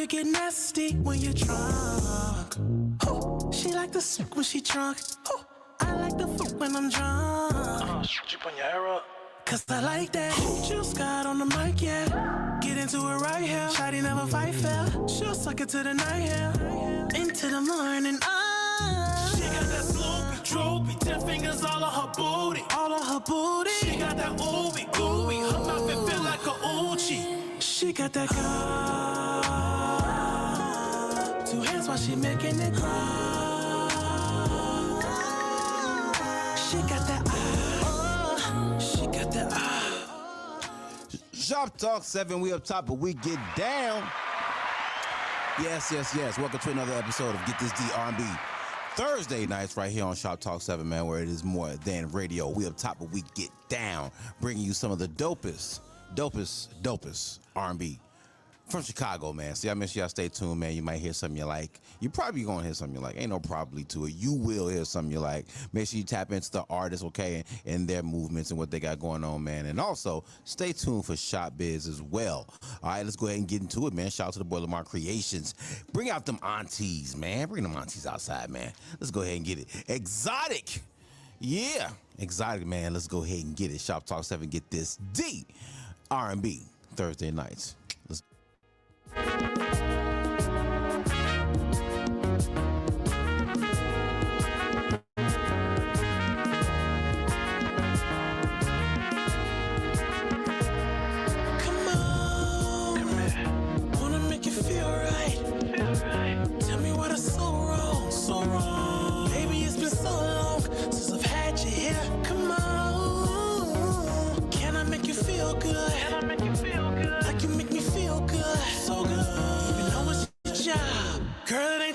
you get nasty when you're drunk. Oh, she like the sick when she drunk. Oh, I like the fuck when I'm drunk. Shoot you on your hair up. Cause I like that. Jill Scott on the mic, yeah. Get into it right here. Shawty never fight fair. She'll suck it to the night, yeah. Into the morning, She got that sloopy, droopy, 10 fingers all on her booty. all on her booty. She got that ooey, gooey, her mouth it feel like a Uchi. She got that girl. 2 hands while she making it cry. She got that she got that Shop Talk 7, we up top, but we get down. Yes. Welcome to another episode of Get This D R&B Thursday nights right here on Shop Talk 7, man, where it is more than radio. We up top, but we get down, bringing you some of the dopest R&B from Chicago, man. See, I make sure y'all stay tuned, man. You might hear something you like. You probably gonna hear something you like. Ain't no probably to it. You will hear something you like. Make sure you tap into the artists, okay, and their movements and what they got going on, man. And also, stay tuned for Shop Biz as well. All right, let's go ahead and get into it, man. Shout out to the Boiler Mart Creations. Bring out them aunties, man. Bring them aunties outside, man. Let's go ahead and get it. Exotic. Yeah, exotic, man. Let's go ahead and get it. Shop Talk 7, get this D R&B Thursday nights. Let's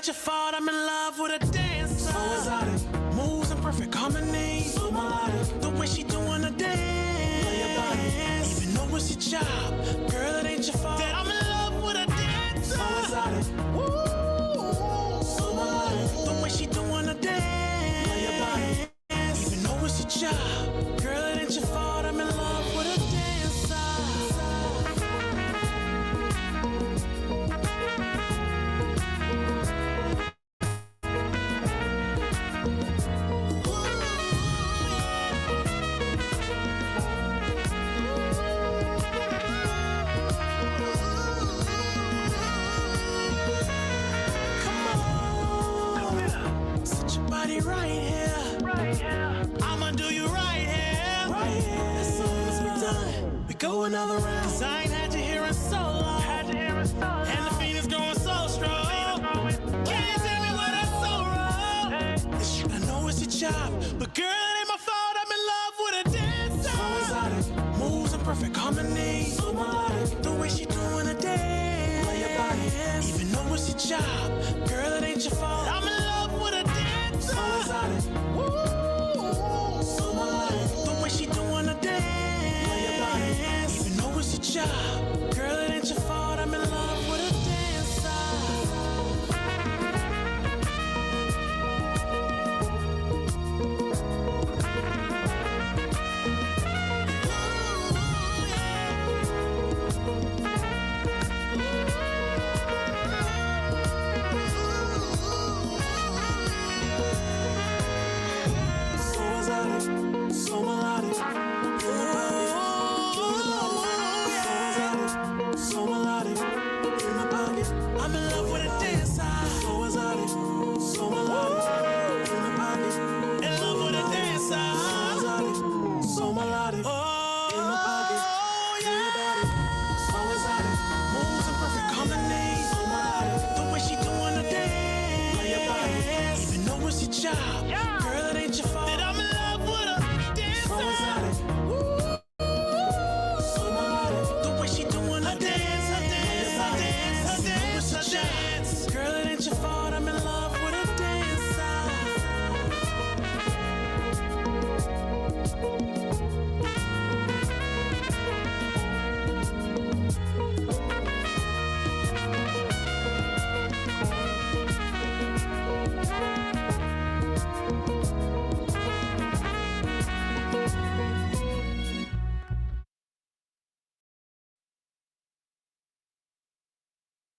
your fault, I'm in love with a dancer. So exotic, moves in perfect harmony. So melodic, the way she doing the dance. Even though it's your job, girl, it ain't your fault that I'm in love with a dancer. So exotic, woo, so melodic, the way she doing the dance. Even though it's your job, girl, it ain't your fault, I'm in love with a dancer. Right here. I'ma do you right here. As soon as we're done, we go another round. Cause I ain't had you here in so long. And the feed is growing so strong. Can you tell me why that's so wrong? I know it's your job, but girl, it ain't my fault. I'm in love with a dancer. So exotic, moves in perfect harmony. So melodic, the way she doing a dance. Even though it's your job, girl, it ain't your fault. I'm in love with a dancer. So exotic, woo, so melodic, the way she doing the dance. Even though it's your job, girl, it ain't your fault. I'm in love with a dancer.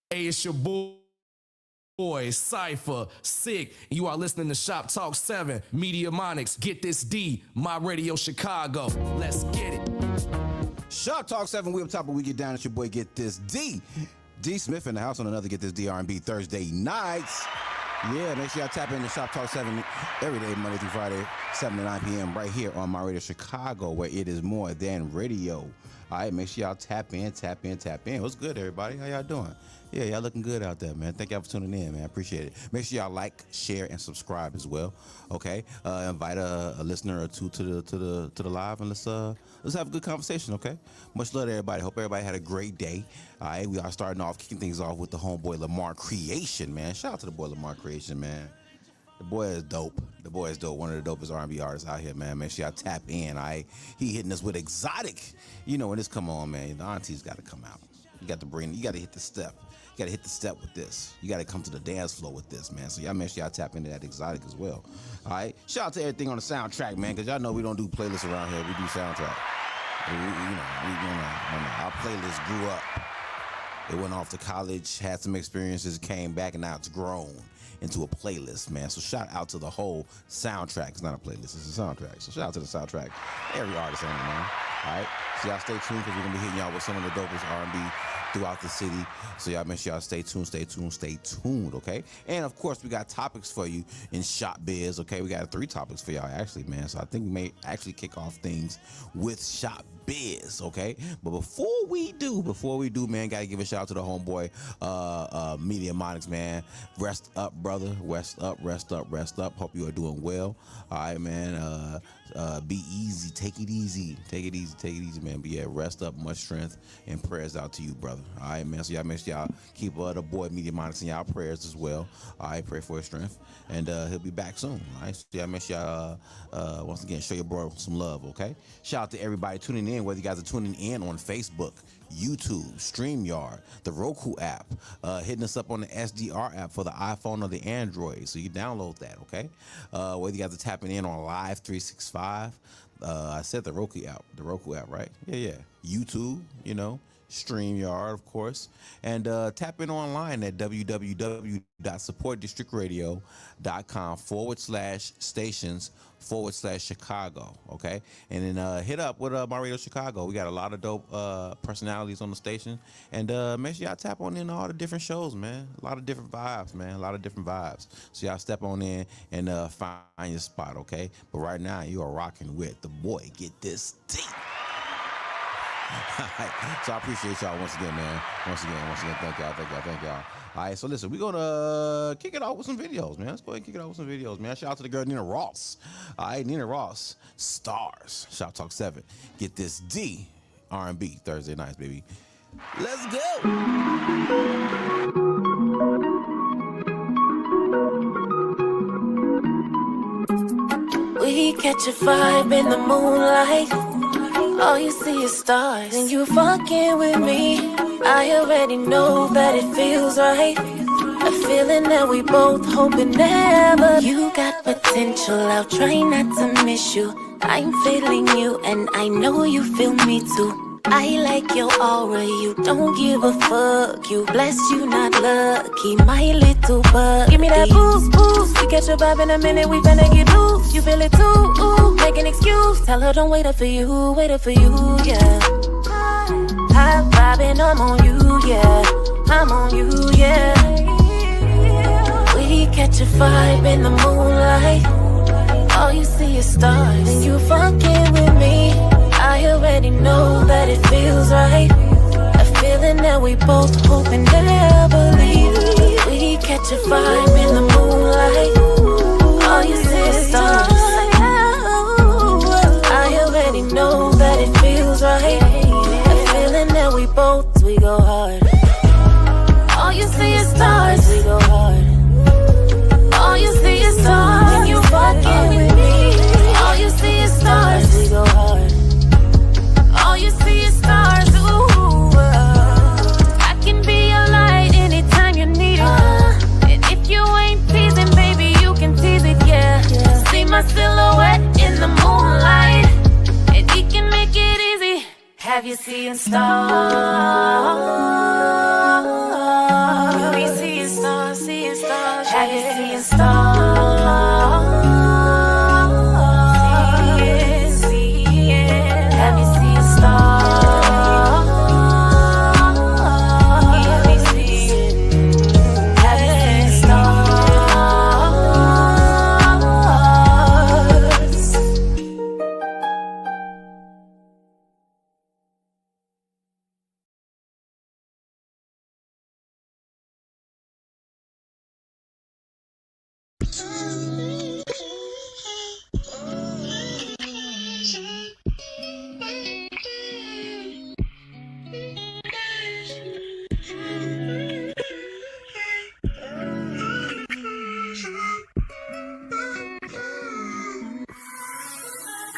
Hey, it's your boy, Cypher, Sick, and you are listening to Shop Talk 7, Media Monics, Get This D, My Radio Chicago. Let's get it. Shop Talk 7, we up top, but we get down. It's your boy, Get This D. D Smith in the house on another Get This D R&B Thursday nights. Yeah, make sure y'all tap in to Shop Talk 7 every day, Monday through Friday, 7 to 9 p.m. right here on My Radio Chicago, where it is more than radio. All right, make sure y'all tap in. What's good, everybody? How y'all doing? Yeah, y'all looking good out there, man. Thank y'all for tuning in, man. I appreciate it. Make sure y'all like, share, and subscribe as well. Okay, invite a listener or two to the live, and let's have a good conversation. Okay, much love to everybody. Hope everybody had a great day. All right, we are kicking things off with the homeboy Lamar Creation, man. Shout out to the boy Lamar Creation, man. The boy is dope. One of the dopest R&B artists out here, man. Make sure y'all tap in. All right, he hitting us with exotic. You know when this come on, man. The aunties got to come out. You got to hit the step. You got to hit the step with this. You got to come to the dance floor with this, man. So y'all make sure y'all tap into that exotic as well. All right. Shout out to everything on the soundtrack, man, because y'all know we don't do playlists around here. We do soundtrack. Our playlist grew up. It went off to college, had some experiences, came back, and now it's grown into a playlist, man. So shout out to the whole soundtrack. It's not a playlist, it's a soundtrack. So shout out to the soundtrack. Every artist on it, man. All right. So y'all stay tuned because we're going to be hitting y'all with some of the dopest R&B throughout the city. So y'all make sure y'all stay tuned, okay? And of course, we got topics for you in Shop Biz, okay? We got 3 topics for y'all actually, man. So I think we may actually kick off things with Shop Biz, okay? But before we do, man, gotta give a shout out to the homeboy, Media Monics, man. Rest up, brother. Rest up. Hope you are doing well. All right, man. Be easy. Take it easy, man. But yeah, rest up. Much strength and prayers out to you, brother. All right, man. So y'all make sure y'all keep the boy Media Monics in y'all prayers as well. All right, pray for his strength, and he'll be back soon. All right, so y'all make sure y'all once again show your bro some love, okay? Shout out to everybody tuning in, whether you guys are tuning in on Facebook, YouTube, StreamYard, the Roku app, hitting us up on the SDR app for the iPhone or the Android, so you download that, okay? Whether you guys are tapping in on Live 365, I said the Roku app, right? Yeah. YouTube, StreamYard, of course, and tap in online at www.supportdistrictradio.com/stations/Chicago, okay? And then hit up with My Radio Chicago. We got a lot of dope personalities on the station, and make sure y'all tap on in all the different shows, man. A lot of different vibes, man. So y'all step on in and find your spot, okay? But right now, you are rocking with the boy, Get This D. So I appreciate y'all once again, man. Once again, thank y'all. All right, so listen, we're gonna kick it off with some videos, man. Let's go ahead and kick it off with some videos, man. Shout out to the girl Nina Ross. All right, Nina Ross, Stars. Shop Talk 7. Get This D, R&B Thursday nights, baby. Let's go. We catch a vibe in the moonlight. All you see is stars, and you fucking with me. I already know that it feels right. A feeling that we both hope it never. You got potential, I'll try not to miss you. I'm feeling you, and I know you feel me too. I like your aura, you don't give a fuck. You blessed, you not lucky, my little bug. Give me that boost. We catch a vibe in a minute, we finna get loose. You feel it too, ooh, make an excuse. Tell her don't wait up for you, yeah. High vibing, I'm on you, yeah. We catch a vibe in the moonlight. All you see is stars, and you fucking with me. I already know that it feels right. A feeling that we both hope and never leave. We catch a vibe in the moonlight. All you see is stars. I already know that it feels right. A feeling that we go hard. All you see is stars. We go hard. All you see is stars. When you fucking with me. All you see is stars. We go hard. All you see is stars, ooh. I can be your light anytime you need it. And if you ain't teasing, baby, you can tease it, yeah. See my silhouette in the moonlight, and we can make it easy. Have you seen stars? Have you seen stars? Have you seen stars? Have you seen stars?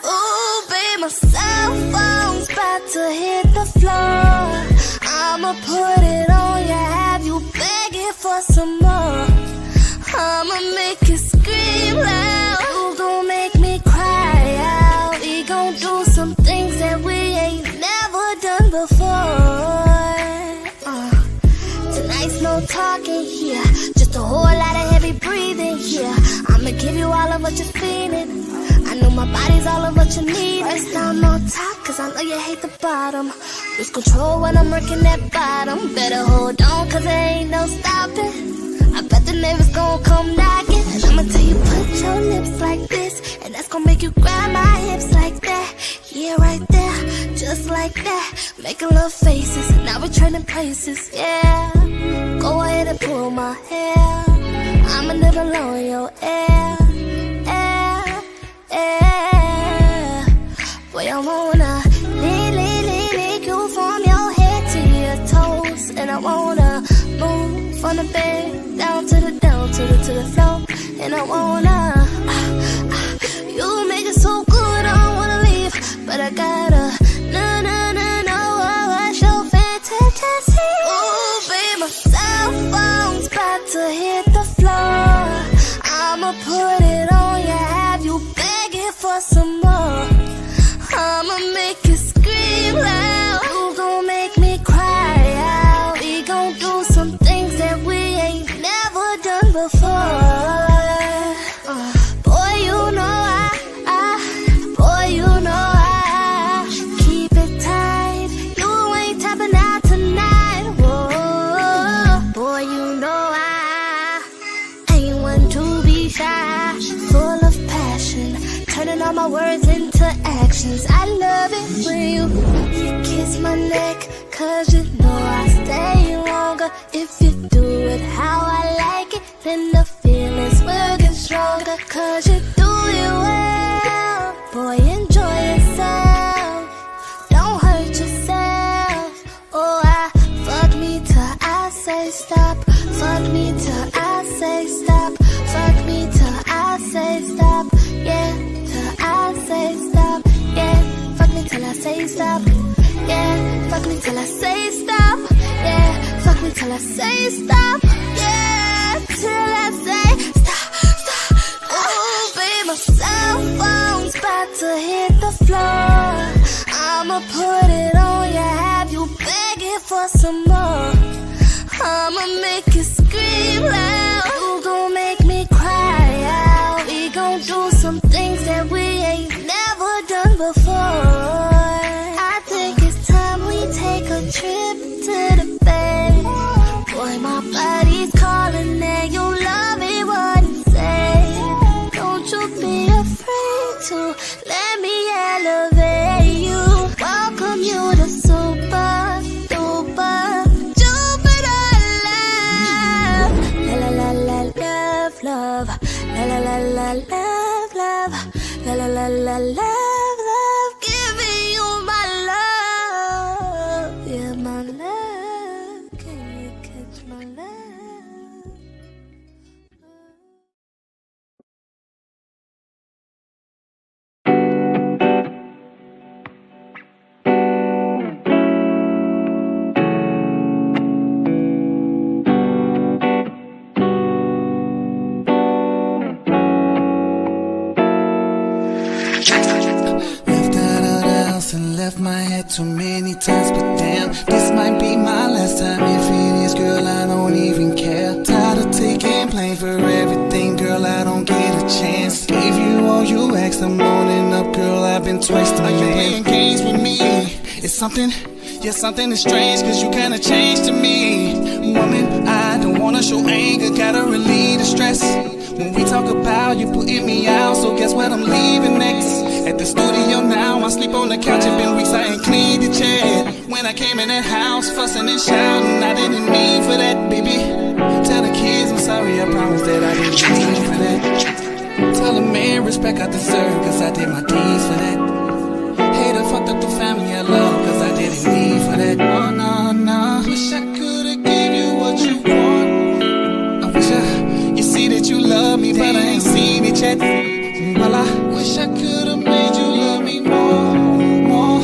Ooh, babe, my cell phone's about to hit the floor. I'ma put it on you, have you begging for some more. I'ma make you scream loud. You gon' make me cry out. We gon' do some things that we ain't never done before. Tonight's no talking here, just a whole lot of heavy breathing here. I'ma give you all of what you're feeling. I know my body's all of what you need. First time on top, cause I know you hate the bottom. Lose control when I'm working that bottom. Better hold on, cause there ain't no stopping. I bet the neighbors gon' come knocking. And I'ma tell you, put your lips like this, and that's gon' make you grab my hips like that. Yeah, right there, just like that. Making love faces, now we're trading places, yeah. Go ahead and pull my hair, I'ma nibble on your air, air, air. Boy, I wanna lick you from your head to your toes. And I wanna move from the bed down to the floor. And I wanna you make it so good, I don't wanna leave, but I gotta no, what's your fantasy? Ooh, babe, my cell phone's about to hit the floor. I'ma put it on you, have you begging for some more. I'ma make you scream loud. You gon' make me cry out. We gon' do some things that we ain't never done before. Boy, you know I keep it tight. You ain't tapping out tonight. Whoa, boy, you know I ain't one to be shy. Full of passion, turning all my words into actions. I love it when you kiss my neck, cause you know I stay longer. If you do it how I like it, then the feelings will get stronger. Cause you do it well, boy, enjoy yourself. Don't hurt yourself. Oh, fuck me till I say stop. Fuck me till I say stop. Fuck me till I say stop. Yeah, till I say stop. Yeah, fuck me till I say stop. Yeah, fuck me till I say stop. Yeah, fuck me till I say stop. Yeah, till I say stop, stop. Oh, babe, my cell phone's about to hit the floor. I'ma put it on you, have you begging for some more. I'ma make you scream loud. You gon' make me cry out. We gon' do some things that we ain't never done before. I think it's time we take a trip to the bed. Boy, my body's calling and you love me what it say. Don't you be afraid to let me elevate you. Welcome you to super duper Jupiter love. La la la la love, love. La la la la love, love. La la la la love, love. Giving you my love. Yeah, my love. Can you catch my love? Left out of the house and left my head too many times, but damn, this might be my last time. If it is, girl, I don't even care. Tired of taking blame for everything. the morning up, girl, I've been twice the man. Are you playing games with me? It's something, yeah, something is strange, cause you kinda changed to me. Woman, I don't wanna show anger, gotta relieve the stress. When we talk about you putting me out, so guess what I'm leaving next? At the studio now, I sleep on the couch, it's been weeks, I ain't cleaned the chair. When I came in that house, fussing and shouting, I didn't mean for that, baby. Tell the kids I'm sorry, I promise that I didn't mean for that. Tell the man respect I deserve, cause I did my deeds for that. Hater fucked up the family I love, cause I didn't need for that. Oh, no, no. Wish I could've gave you what you want. I wish you see that you love me, but I ain't seen it yet. Well, I wish I could've made you love me more, more,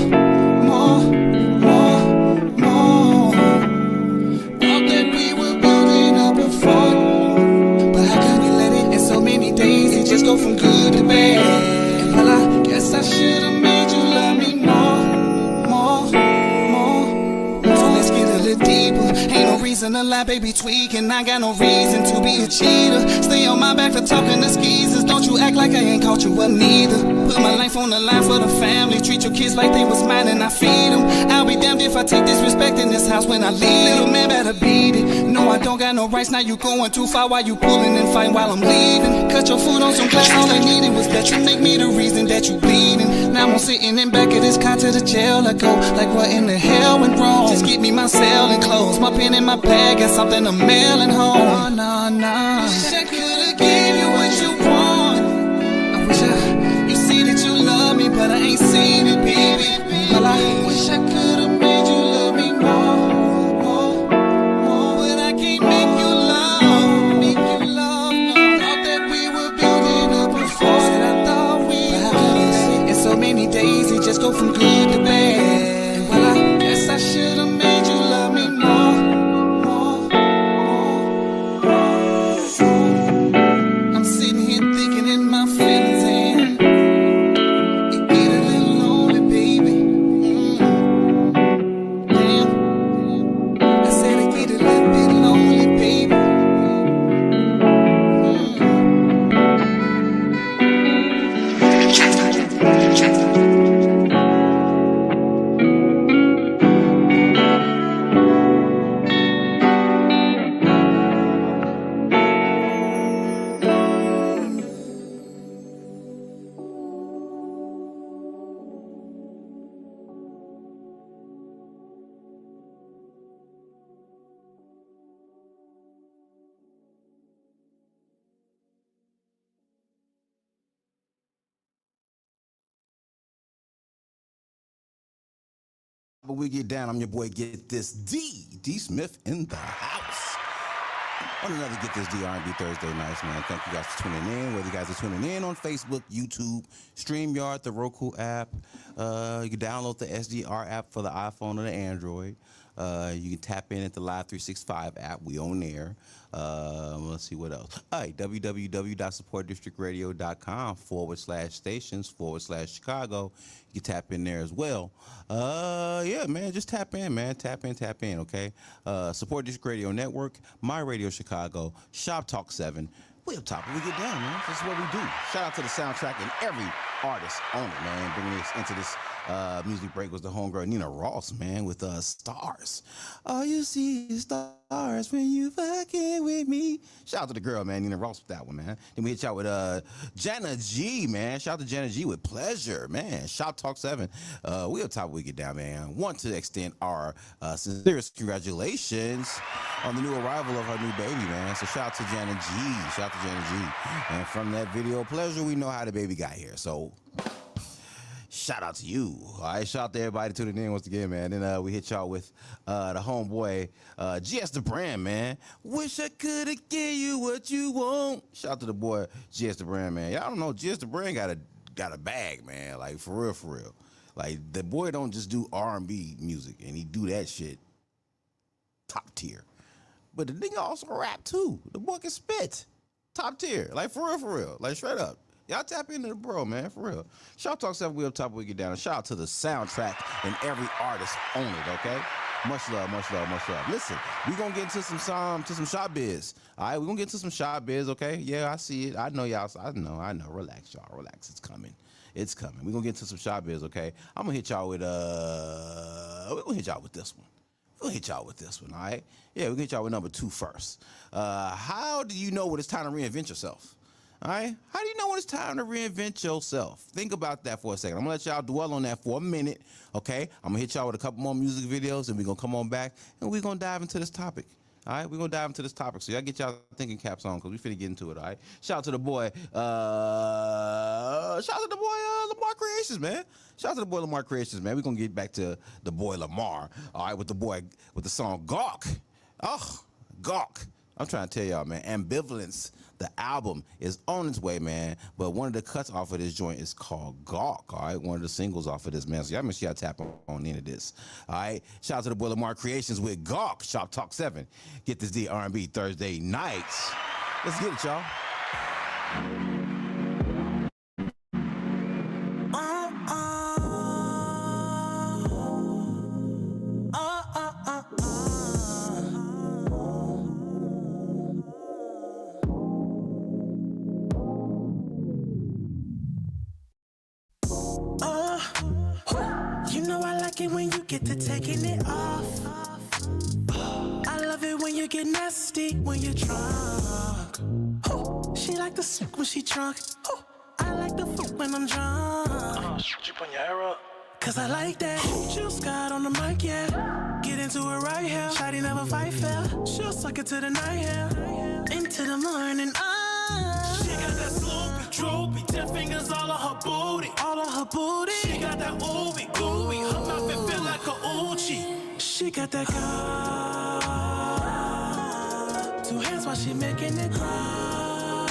more, more, more. Thought that we were building up a fort, but how could we let it? In so many days, it just go from good to bad. And well, I guess I should've made you love me more, more, more. So let's get a little deeper. Ain't no reason to lie, baby, tweaking. I got no reason to be a cheater. Stay on my back for talking to skeezers. Don't you act like I ain't caught you up neither. Put my life on the line for the family. Treat your kids like they was mine and I feed them. I'll be damned if I take disrespect in this house when I leave. Little man better beat it. No, I don't got no rights. Now you going too far while you pulling and fighting while I'm leaving. Cut your food on some glass. All I needed was that you make me the reason that you bleeding. Now I'm sitting in back of this car to the jail I go. Like what in the hell went wrong? Just get me my cell and clothes, my pen in my bag, got something I'm mailing home. Oh, no, no. Wish I could've gave you what you want. I wish you see that you love me, but I ain't seen it, baby. Well, I wish I could've made you love me more, more, more, but I can't make you love, no. Thought that we were building up a fort, said I thought we were. In so many days, it just go from good to bad. Well, I guess I should've made you love me more. I'm sitting here thinking in my feelings and it get a little lonely, baby. Damn, I said it get a little bit lonely, baby. But we get down. I'm your boy, Get This D Smith in the house. On another Get This D R&B Thursday nights, man. Thank you guys for tuning in. Whether you guys are tuning in on Facebook, YouTube, StreamYard, the Roku app. You can download the SDR app for the iPhone or the Android. You can tap in at the Live 365 app. We on there. Let's see what else. All right, www.supportdistrictradio.com/stations/Chicago. You can tap in there as well. Yeah, man, just tap in, man. Tap in, okay? Support District Radio Network, My Radio Chicago, Shoptalk 7. We up top, we get down, man. This is what we do. Shout out to the soundtrack and every artist on it, man. Bringing us into this music break was the homegirl Nina Ross, man, with Stars. All you see is stars when you fucking with me. Shout out to the girl, man, Nina Ross with that one, man. Then we hit y'all with Jana G, man. Shout out to Jana G with Pleasure, man. Shop Talk 7. We up top, we get down, man. Want to extend our sincerest congratulations on the new arrival of her new baby, man. So shout out to Jana G. Shout out to Jana G. And from that video, Pleasure, we know how the baby got here. So shout out to you. All right, shout out to everybody tuning in once again, man. Then we hit y'all with the homeboy, GS the Brand, man. Wish I could have gave you what you want. Shout out to the boy, GS the Brand, man. Y'all don't know, GS the Brand got a bag, man. Like, for real, for real. Like, the boy don't just do R&B music, and he do that shit top tier. But the nigga also rap, too. The boy can spit. Top tier. Like, for real. Like, straight up. Y'all tap into the bro, man, for real. Shout Talk 7, we up top, we get down. And shout out to the soundtrack and every artist on it, okay? Much love, much love, much love. Listen, we gonna get into some shop biz. All right, we gonna get into some shop biz. Okay, yeah, I see it. I know y'all. I know. Relax, y'all. Relax. It's coming. It's coming. We gonna get into some shop biz. Okay, I'm gonna hit y'all with we gonna hit y'all with this one. We'll hit y'all with this one, all right? Yeah, we'll hit y'all with number 2 first. How do you know when it's time to reinvent yourself? All right? How do you know when it's time to reinvent yourself? Think about that for a second. I'm gonna let y'all dwell on that for a minute, okay? I'm gonna hit y'all with a couple more music videos, and we're gonna come on back, and we're gonna dive into this topic. All right, we're gonna dive into this topic. So y'all get y'all thinking caps on, because we finna get into it, all right? Shout out to the boy, Lamar Creations, man. Shout out to the boy Lamar Creations, man. We're gonna get back to the boy Lamar, all right, with the song Gawk. Oh, Gawk. I'm trying to tell y'all, man, Ambivalence, the album, is on its way, man. But one of the cuts off of this joint is called Gawk, all right? One of the singles off of this, man. So y'all make sure y'all tap on into this, all right? Shout out to the boy Lamar Creations with Gawk, Shoptalk 7. Get this D R&B Thursday nights. Let's get it, y'all. You know I like it when you get to taking it off. I love it when you get nasty when you're drunk. She like the sick when she drunk. I like the fuck when I'm drunk. You put your hair up. Cause I like that. Jill Scott on the mic, yeah. Get into it right here. Shawty never fight fair. She'll suck it to the night, yeah. Into the morning, She got that sloopy, droopy, 10 fingers all on her booty. all of her booty. She got that ooey, gooey, her mouth it feel like a Uchi. She got that girl. 2 hands while she making it cry.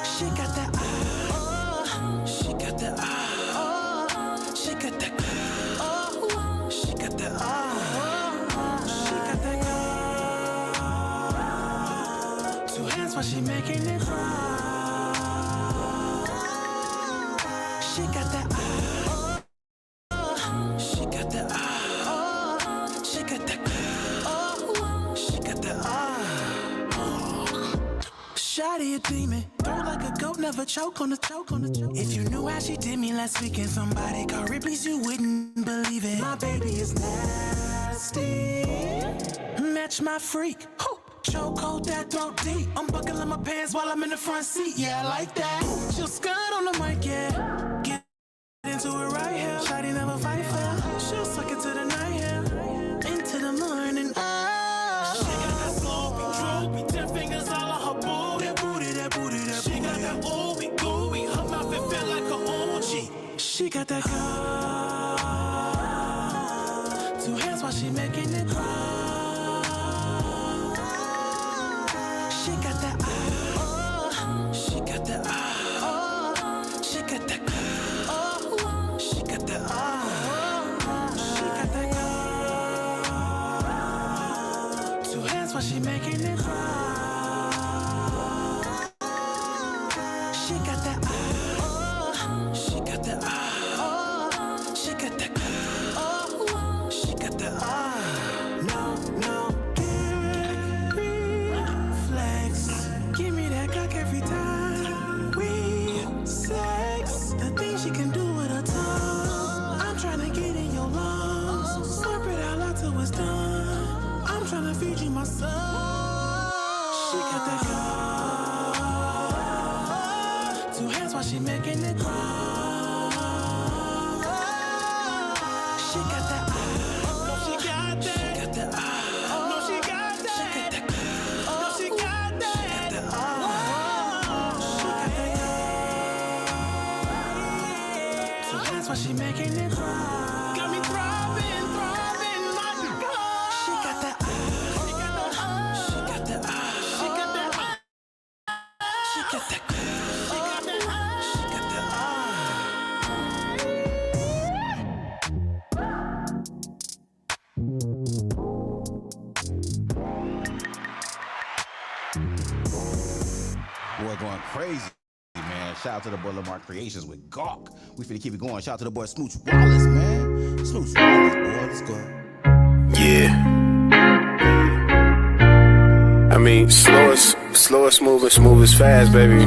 She got that she got that she got that she got that she got that girl. 2 hands while she making it cry. She got that she got that she got that she got that Shawty a demon, throw like a goat, never choke on the choke. If you knew how she did me last weekend, somebody called Ripley's, you wouldn't believe it. My baby is nasty, match my freak. Choke hold that throat deep. I'm buckling my pants while I'm in the front seat. Yeah, I like that. She'll skirt on the mic, yeah. Get into it right here. Shawty never fight fair. She'll suck it to the night, yeah. Into the morning, She got that sloopy, droopy, 10 fingers all on her booty. that booty. She got that ooey, gooey, her mouth it feel like a Uchi. She got that girl. 2 hands while she making it cry. She got that she got that she got that she got that she got that girl. 2 hands while she making it cry. She got that she got that she got that she got that no reflex. Give me that cock every time we sex. The things she can do with her tongue, I'm trying to get in your lungs. Slurp it out loud till it's done. I'm trying to feed you my son. She got that girl. 2 hands while she making it cry. She got that No, she got that. she got that No, she got that. No, she got that. While she making it cry. Got me throbbing, my God. She got that she got that she got that She got that. she got that She got that. she got that Boy, going crazy, man. Shout out to the boy Lamar Creations with Gawk. We finna keep it going. Shout out to the boy Smooch Wallace, man. Smooch Wallace, boy. Let's go. Yeah. I mean, slow is smooth, smooth is fast, baby.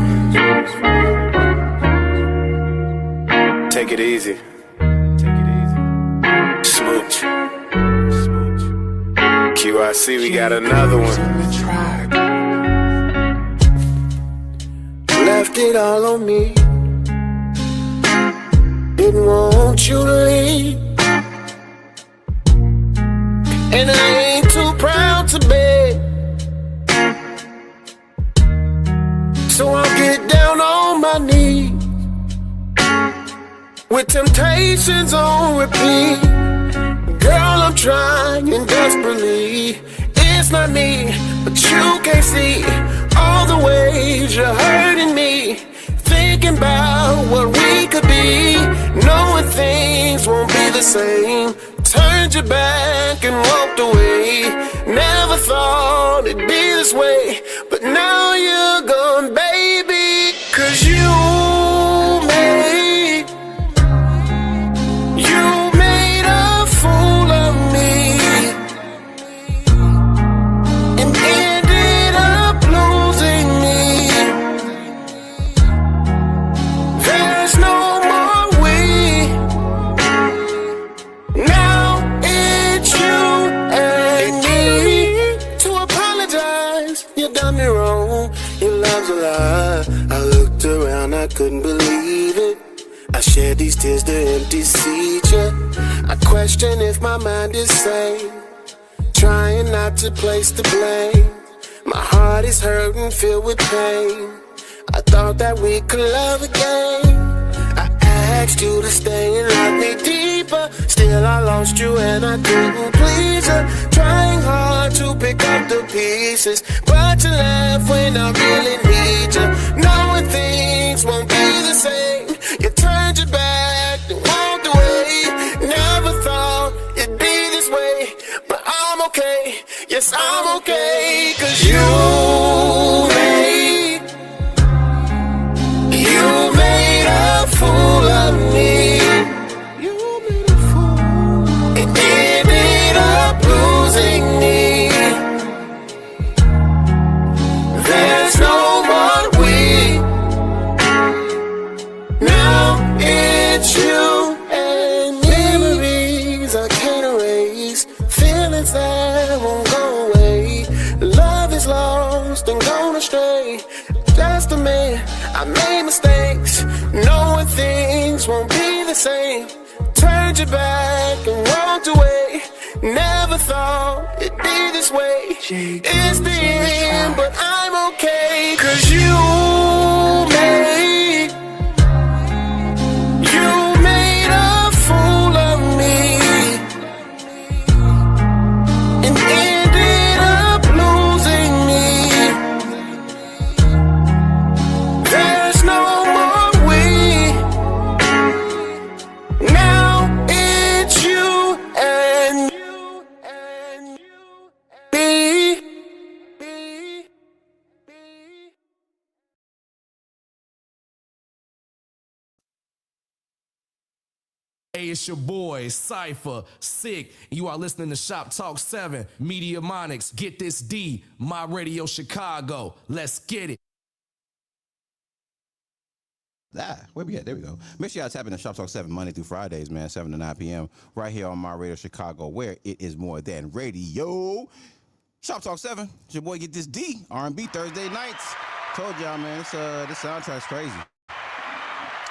Take it easy. Smooch. QIC, we got another one. Left it all on me. Didn't want you to leave. And I ain't too proud to beg. So I'll get down on my knees with temptations on repeat. Girl, I'm trying desperately. It's not me, but you can't see all the ways you're hurting me. Thinking about what we could be, knowing things won't be the same. Turned your back and walked away. Never thought it'd be this way, but now you're gone, baby. 'Cause you made a fool of me and ended up losing me. There's no more we. Now it's you and me. To apologize, you done me wrong. Your love's a lie. I looked around, I couldn't believe it. I shed these tears to empty seat, yeah. I question if my mind is sane. Trying not to place the blame. My heart is hurting, filled with pain. I thought that we could love again. I asked you to stay and love me deeper. Still I lost you and I couldn't please her. Trying hard to pick up the pieces, but you left when I really need you. Knowing things won't be the same. You turned your back and walked away. Never thought it'd be this way, but I'm okay. Yes, I'm okay. 'Cause you made a fool of me. You made a fool. It ended up losing me. There's no more we. Now it's you and memories I can't erase. Feelings that won't go away. Love is lost and gone astray. Just a man, I made mistakes, knowing things won't be the same. Turned your back and walked away. Never thought it'd be this way. It's the end, but I'm okay. 'Cause you made a fool of me and ended up losing me. There's no more we. Now it's you and me. Hey, it's your boy, Cypher, Sick, and you are listening to Shoptalk 7, Media Monics, Get This D, My Radio Chicago. Let's get it. Where we at? There we go. Make sure y'all tap into Shop Talk 7 Monday through Fridays, man, 7 to 9 p.m. right here on My Radio Chicago, where it is more than radio. Shop Talk 7, it's your boy Get This D, R&B Thursday nights. Told y'all, man, this soundtrack's crazy.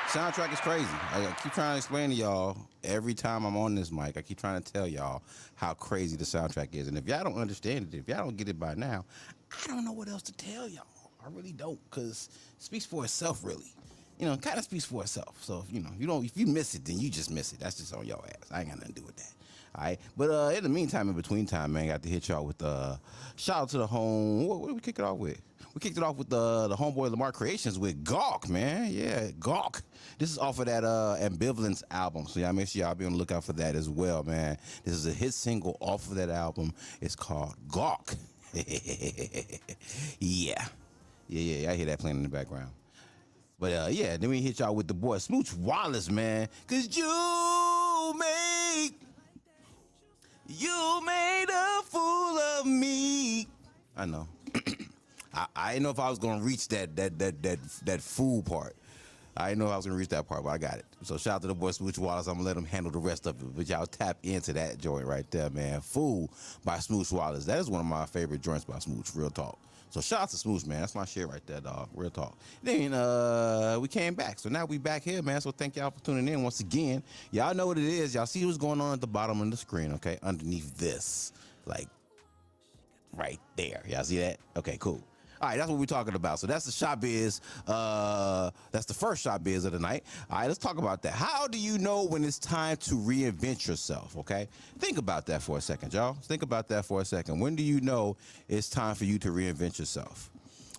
Soundtrack is crazy. I keep trying to explain to y'all every time I'm on this mic. I keep trying to tell y'all how crazy the soundtrack is. And if y'all don't understand it, if y'all don't get it by now, I don't know what else to tell y'all. I really don't, because it speaks for itself, really. You know, it kind of speaks for itself. So, if you miss it, then you just miss it. That's just on your ass. I ain't got nothing to do with that. All right. But in the meantime, in between time, man, got to hit y'all with shout out to the home. What did we kick it off with? We kicked it off with the homeboy Lamar Creations with Gawk, man. Yeah, Gawk. This is off of that Ambivalence album. So y'all make sure y'all be on the lookout for that as well, man. This is a hit single off of that album. It's called Gawk. Yeah. I hear that playing in the background. But yeah, then we hit y'all with the boy Smooch Wallace, man. Cause you made a fool of me. I know. I didn't know if I was gonna reach that fool part. I didn't know if I was gonna reach that part, but I got it. So shout out to the boy Smooch Wallace. I'm gonna let him handle the rest of it. But y'all tap into that joint right there, man. Fool by Smooch Wallace. That is one of my favorite joints by Smooch, real talk. So shout out to Smooch, man. That's my shit right there, dog. Real talk. Then we came back. So now we back here, man. So thank y'all for tuning in once again. Y'all know what it is. Y'all see what's going on at the bottom of the screen, okay? Underneath this. Like right there. Y'all see that? Okay, cool. All right, that's what we're talking about. So that's the shop biz. That's the first shop biz of the night. All right, let's talk about that. How do you know when it's time to reinvent yourself, okay? Think about that for a second, y'all. Think about that for a second. When do you know it's time for you to reinvent yourself?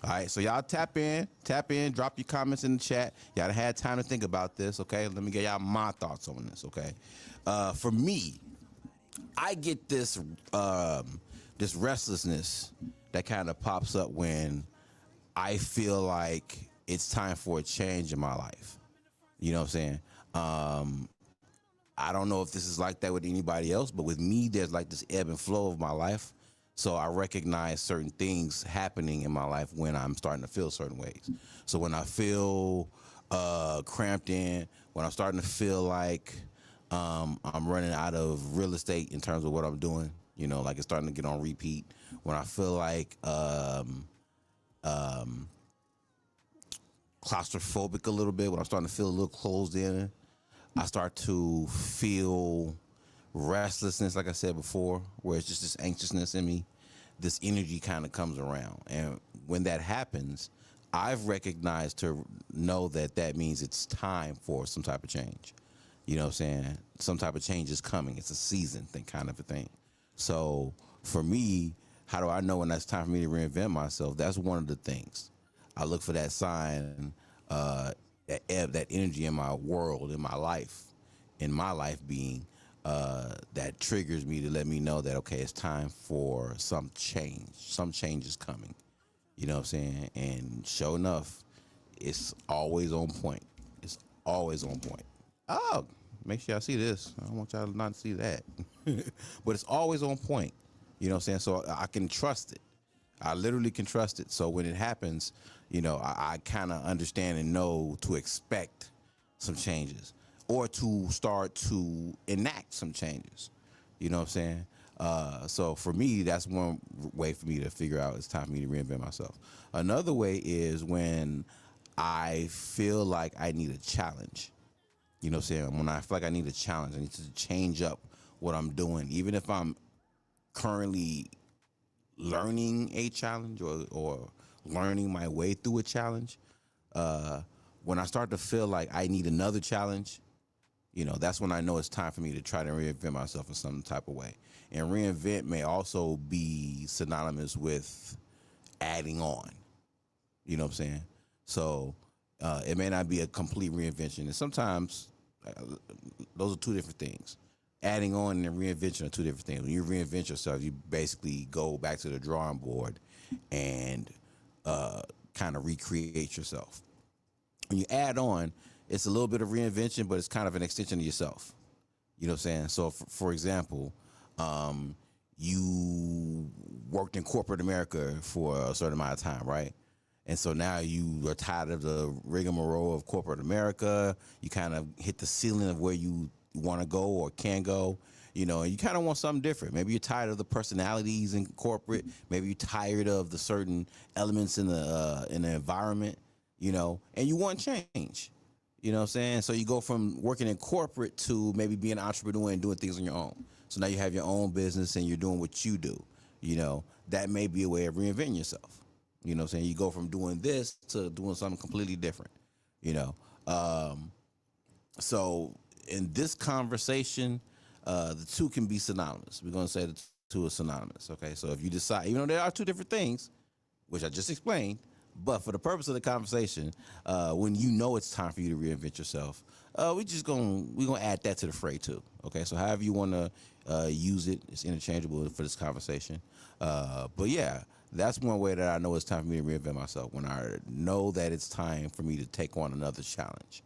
All right, so y'all tap in, drop your comments in the chat. Y'all had time to think about this, okay? Let me get y'all my thoughts on this, okay? For me, I get this this restlessness that kind of pops up when I feel like it's time for a change in my life. You know what I'm saying? I don't know if this is like that with anybody else, but with me, there's like this ebb and flow of my life. So I recognize certain things happening in my life when I'm starting to feel certain ways. So when I feel cramped in, when I'm starting to feel like I'm running out of real estate in terms of what I'm doing, you know, like it's starting to get on repeat. When I feel like claustrophobic a little bit, when I'm starting to feel a little closed in, I start to feel restlessness, like I said before, where it's just this anxiousness in me, this energy kind of comes around. And when that happens, I've recognized to know that that means it's time for some type of change. You know what I'm saying? Some type of change is coming. It's a season thing, kind of a thing. So for me, how do I know when that's time for me to reinvent myself? That's one of the things. I look for that sign, that ebb, that energy in my world, in my life being that triggers me to let me know that, okay, it's time for some change. Some change is coming. You know what I'm saying? And sure enough, it's always on point. It's always on point. Oh, make sure y'all see this. I don't want y'all to not see that. But it's always on point. You know what I'm saying? So I can trust it. I literally can trust it. So when it happens, you know, I kind of understand and know to expect some changes or to start to enact some changes. You know what I'm saying? So for me, that's one way for me to figure out it's time for me to reinvent myself. Another way is when I feel like I need a challenge. You know what I'm saying? When I feel like I need a challenge, I need to change up what I'm doing, even if I'm currently learning a challenge or learning my way through a challenge. When I start to feel like I need another challenge, you know, that's when I know it's time for me to try to reinvent myself in some type of way. And reinvent may also be synonymous with adding on. You know what I'm saying? So it may not be a complete reinvention. And sometimes those are two different things. Adding on and reinvention are two different things. When you reinvent yourself, you basically go back to the drawing board and kind of recreate yourself. When you add on, it's a little bit of reinvention, but it's kind of an extension of yourself. You know what I'm saying? So, for example, you worked in corporate America for a certain amount of time, right? And so now you are tired of the rigmarole of corporate America. You kind of hit the ceiling of where you want to go or can go, you know, and you kind of want something different. Maybe you're tired of the personalities in corporate. Maybe you're tired of the certain elements in the environment, you know, and you want change. You know what I'm saying? So you go from working in corporate to maybe being an entrepreneur and doing things on your own. So now you have your own business and you're doing what you do. You know, that may be a way of reinventing yourself. You know what I'm saying? You go from doing this to doing something completely different, you know. So in this conversation, the two can be synonymous. We're going to say the two are synonymous, okay? So if you decide, even though there are two different things, which I just explained, but for the purpose of the conversation, when you know it's time for you to reinvent yourself, we're gonna add that to the fray too, okay? So however you want to use it, it's interchangeable for this conversation. But yeah, that's one way that I know it's time for me to reinvent myself. When I know that it's time for me to take on another challenge,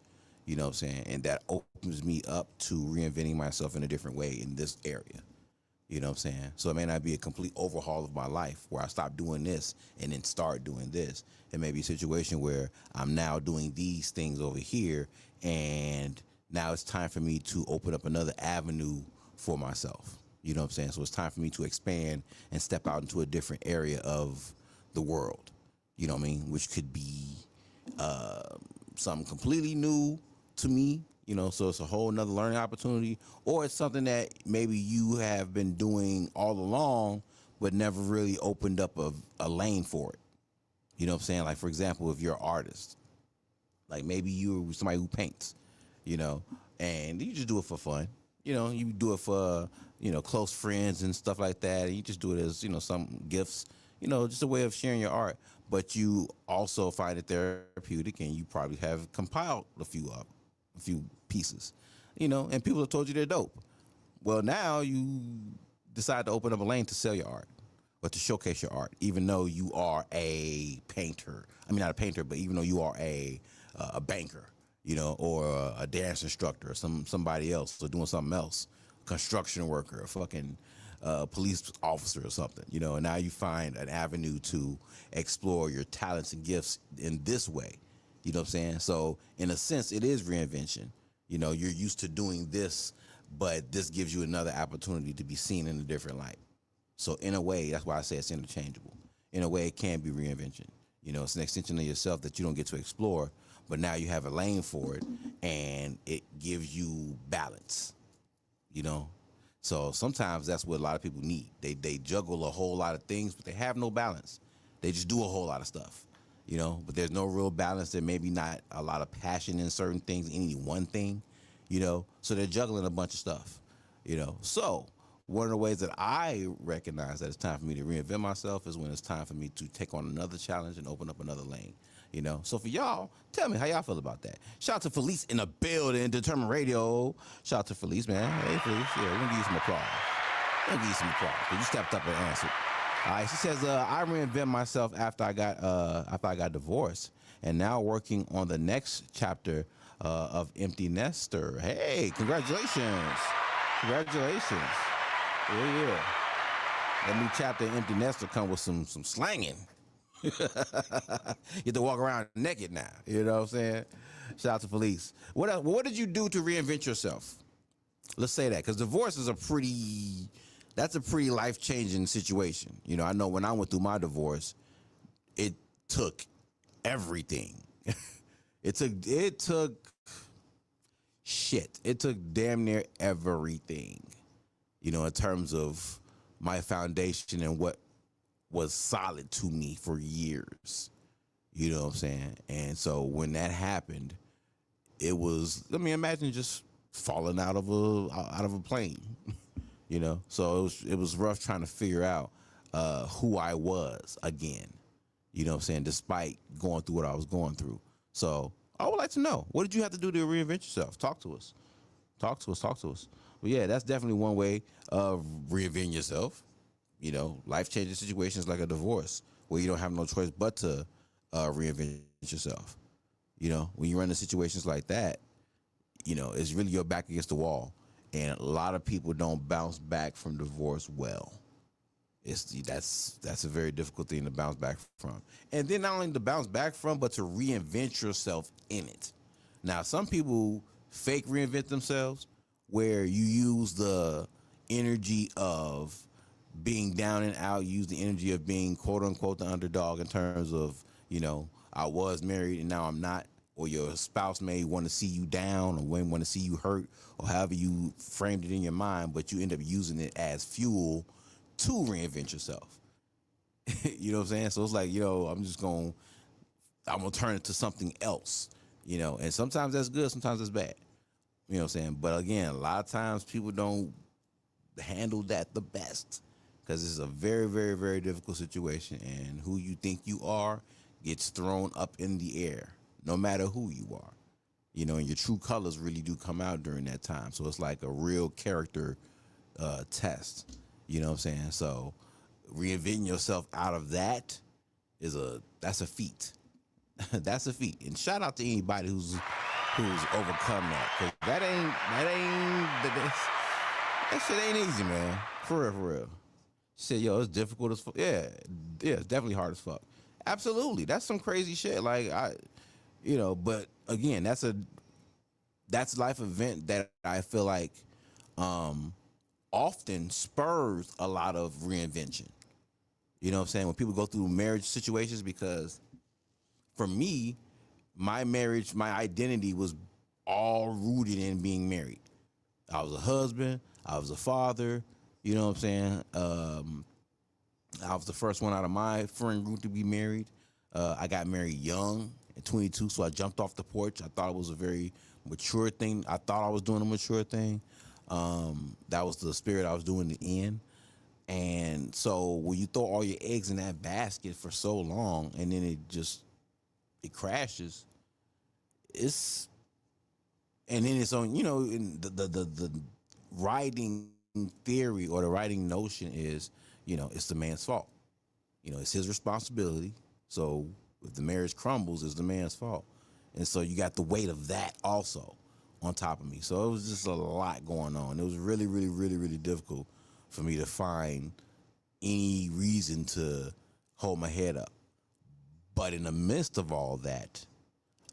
you know what I'm saying? And that opens me up to reinventing myself in a different way in this area. You know what I'm saying? So it may not be a complete overhaul of my life where I stop doing this and then start doing this. It may be a situation where I'm now doing these things over here, and now it's time for me to open up another avenue for myself. You know what I'm saying? So it's time for me to expand and step out into a different area of the world. You know what I mean? Which could be something completely new to me. You know, so it's a whole nother learning opportunity, or it's something that maybe you have been doing all along, but never really opened up a lane for it. You know what I'm saying? Like, for example, if you're an artist, like maybe you're somebody who paints, you know, and you just do it for fun. You know, you do it for, you know, close friends and stuff like that. And you just do it as, you know, some gifts, you know, just a way of sharing your art. But you also find it therapeutic, and you probably have compiled a few pieces, you know, and people have told you they're dope. Well, now you decide to open up a lane to sell your art or to showcase your art, even though you are a painter. I mean, not a painter, but even though you are a banker, you know, or a dance instructor, or somebody else, or doing something else, construction worker, a fucking police officer or something, you know, and now you find an avenue to explore your talents and gifts in this way. You know what I'm saying? So in a sense, it is reinvention. You know, you're used to doing this, but this gives you another opportunity to be seen in a different light. So in a way, that's why I say it's interchangeable. In a way, it can be reinvention. You know, it's an extension of yourself that you don't get to explore, but now you have a lane for it, and it gives you balance. You know? So sometimes that's what a lot of people need. They juggle a whole lot of things, but they have no balance. They just do a whole lot of stuff. You know, but there's no real balance. There may be not a lot of passion in certain things, any one thing, you know, so they're juggling a bunch of stuff, you know. So one of the ways that I recognize that it's time for me to reinvent myself is when it's time for me to take on another challenge and open up another lane, you know. So for y'all, tell me how y'all feel about that. Shout out to Felice in the building, Determined Radio. Shout out to Felice, man. Hey, Felice. Yeah, we're going to give you some applause. We're going to give you some applause because you stepped up and answered. All right, she says, I reinvent myself after I got divorced, and now working on the next chapter of Empty Nester. Hey, congratulations. Congratulations. Yeah. That new chapter of Empty Nester come with some slanging. You have to walk around naked now. You know what I'm saying? Shout out to Felice. What else? What did you do to reinvent yourself? Let's say that, because divorce is a pretty life-changing situation. You know, I know when I went through my divorce, it took everything. It took shit. It took damn near everything, you know, in terms of my foundation and what was solid to me for years. You know what I'm saying? And so when that happened, it was, I mean, imagine just falling out of a plane. You know, so it was rough trying to figure out who I was again. You know what I'm saying? Despite going through what I was going through. So I would like to know, what did you have to do to reinvent yourself? Talk to us. Talk to us. But yeah, that's definitely one way of reinventing yourself. You know, life-changing situations like a divorce where you don't have no choice but to reinvent yourself. You know, when you run into situations like that, you know, it's really your back against the wall. And a lot of people don't bounce back from divorce well. That's a very difficult thing to bounce back from. And then not only to bounce back from, but to reinvent yourself in it. Now, some people fake reinvent themselves where you use the energy of being down and out, use the energy of being quote unquote the underdog in terms of, you know, I was married and now I'm not. Or your spouse may want to see you down or want to see you hurt or however you framed it in your mind, but you end up using it as fuel to reinvent yourself. You know what I'm saying? So it's like, you know, I'm going to turn it to something else, you know, and sometimes that's good, sometimes that's bad. You know what I'm saying? But again, a lot of times people don't handle that the best because it's a very, very, very difficult situation, and who you think you are gets thrown up in the air. No matter who you are, you know, and your true colors really do come out during that time. So it's like a real character test, you know what I'm saying? So reinventing yourself out of that that's a feat. That's a feat. And shout out to anybody who's overcome that, because that shit ain't easy, man. For real. Shit, yo, it's difficult as fuck. Yeah, it's definitely hard as fuck. Absolutely, that's some crazy shit. Like but again, that's life event that I feel like often spurs a lot of reinvention. You know what I'm saying? When people go through marriage situations, because for me, my marriage, my identity was all rooted in being married. I was a husband, I was a father, you know what I'm saying? I was the first one out of my friend group to be married. I got married young at 22, so I jumped off the porch. I thought it was a very mature thing. I thought I was doing a mature thing. That was the spirit I was doing it in. And so when you throw all your eggs in that basket for so long and then it crashes, and then it's on, in the writing theory or the writing notion is, it's the man's fault. It's his responsibility. So if the marriage crumbles, it's the man's fault. And so you got the weight of that also on top of me. So it was just a lot going on. It was really, really, really, really difficult for me to find any reason to hold my head up. But in the midst of all that,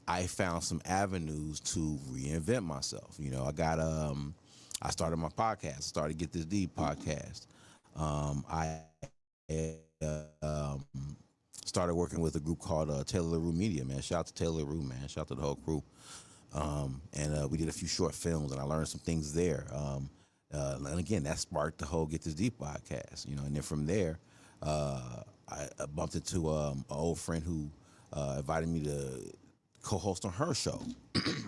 I found some avenues to reinvent myself. I started my podcast. I started Get This D podcast. I started working with a group called Taylor LaRue Media, man. Shout out to Taylor LaRue, man. Shout out to the whole crew. And we did a few short films, and I learned some things there. And again, that sparked the whole Get This D podcast, and then from there, I bumped into an old friend who invited me to co-host on her show,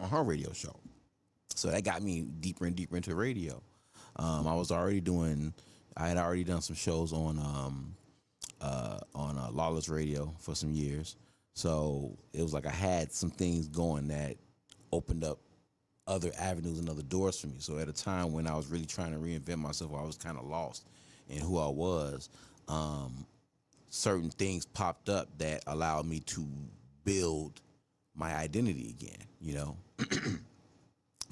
on her radio show. So that got me deeper and deeper into radio. I had already done some shows on Lawless Radio for some years. So it was like I had some things going that opened up other avenues and other doors for me. So at a time when I was really trying to reinvent myself, I was kind of lost in who I was, certain things popped up that allowed me to build my identity again,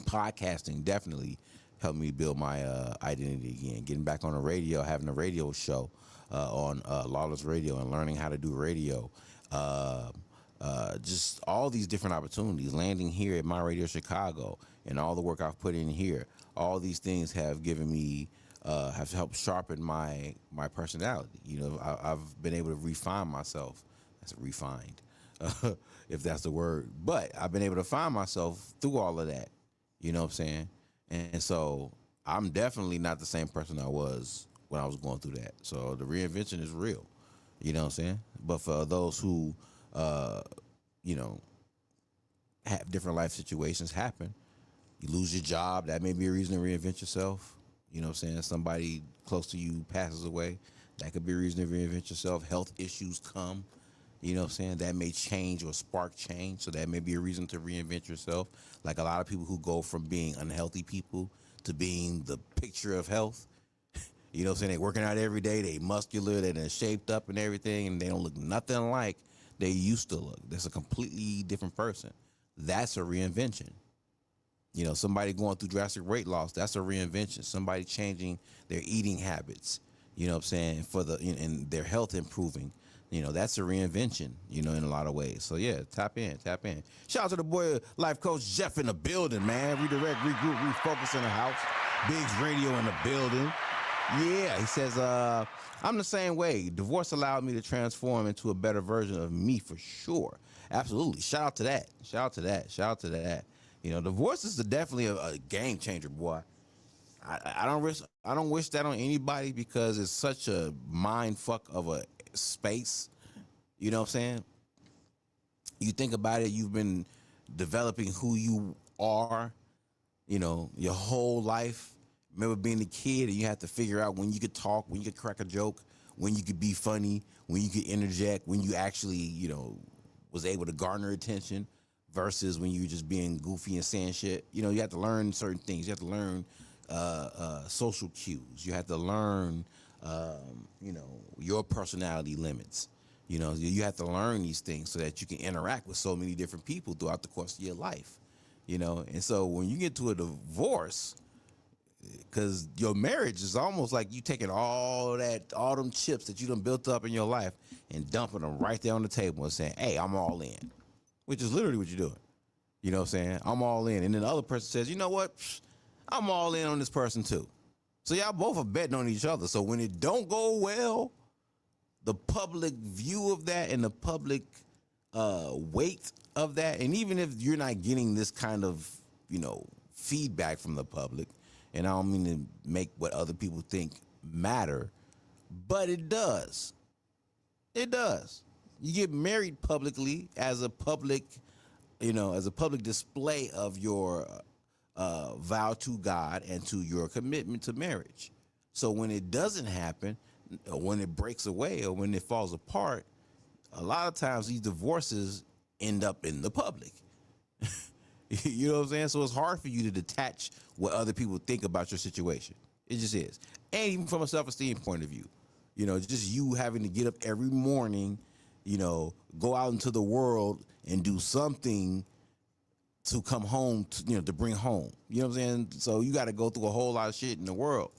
Podcasting definitely helped me build my identity again. Getting back on the radio, having a radio show on Lawless Radio and learning how to do radio. Just all these different opportunities, landing here at My Radio Chicago and all the work I've put in here. All these things have given me, have helped sharpen my personality. I've been able to refine myself. That's refined, if that's the word. But I've been able to find myself through all of that. You know what I'm saying? And so I'm definitely not the same person I was when I was going through that. So the reinvention is real. You know what I'm saying? But for those who, have different life situations happen, you lose your job, that may be a reason to reinvent yourself. You know what I'm saying? Somebody close to you passes away, that could be a reason to reinvent yourself. Health issues come, you know what I'm saying? That may change or spark change, so that may be a reason to reinvent yourself. Like a lot of people who go from being unhealthy people to being the picture of health. You know what I'm saying? They working out every day, they muscular, they're shaped up and everything, and they don't look nothing like they used to look. That's a completely different person. That's a reinvention. Somebody going through drastic weight loss, that's a reinvention. Somebody changing their eating habits, you know what I'm saying, and their health improving. That's a reinvention, in a lot of ways. So yeah, tap in. Shout out to the boy, life coach Jeff in the building, man. Redirect, regroup, refocus in the house. Biggs Radio in the building. Yeah, he says, I'm the same way. Divorce allowed me to transform into a better version of me for sure. Absolutely. Shout out to that. Divorce is definitely a game changer, boy. I don't wish that on anybody because it's such a mind fuck of a space. You know what I'm saying? You think about it, you've been developing who you are, your whole life. Remember being a kid and you have to figure out when you could talk, when you could crack a joke, when you could be funny, when you could interject, when you actually, was able to garner attention versus when you were just being goofy and saying shit. You have to learn certain things. You have to learn social cues. You have to learn you know, your personality limits. You know, you have to learn these things so that you can interact with so many different people throughout the course of your life. You know, and so when you get to a divorce, because your marriage is almost like you taking all them chips that you done built up in your life and dumping them right there on the table and saying, hey, I'm all in, which is literally what you're doing. You know what I'm saying? I'm all in. And then the other person says, you know what? I'm all in on this person too. So y'all both are betting on each other. So when it don't go well, the public view of that and the public weight of that, and even if you're not getting this kind of, you know, feedback from the public, and I don't mean to make what other people think matter, but it does. It does. You get married publicly as a public, you know, as a public display of your vow to God and to your commitment to marriage. So when it doesn't happen, or when it breaks away, or when it falls apart, a lot of times these divorces end up in the public. You know what I'm saying? So it's hard for you to detach what other people think about your situation. It just is. And even from a self-esteem point of view, you know, just you having to get up every morning, you know, go out into the world and do something to come home, to, you know, to bring home. You know what I'm saying? So you got to go through a whole lot of shit in the world.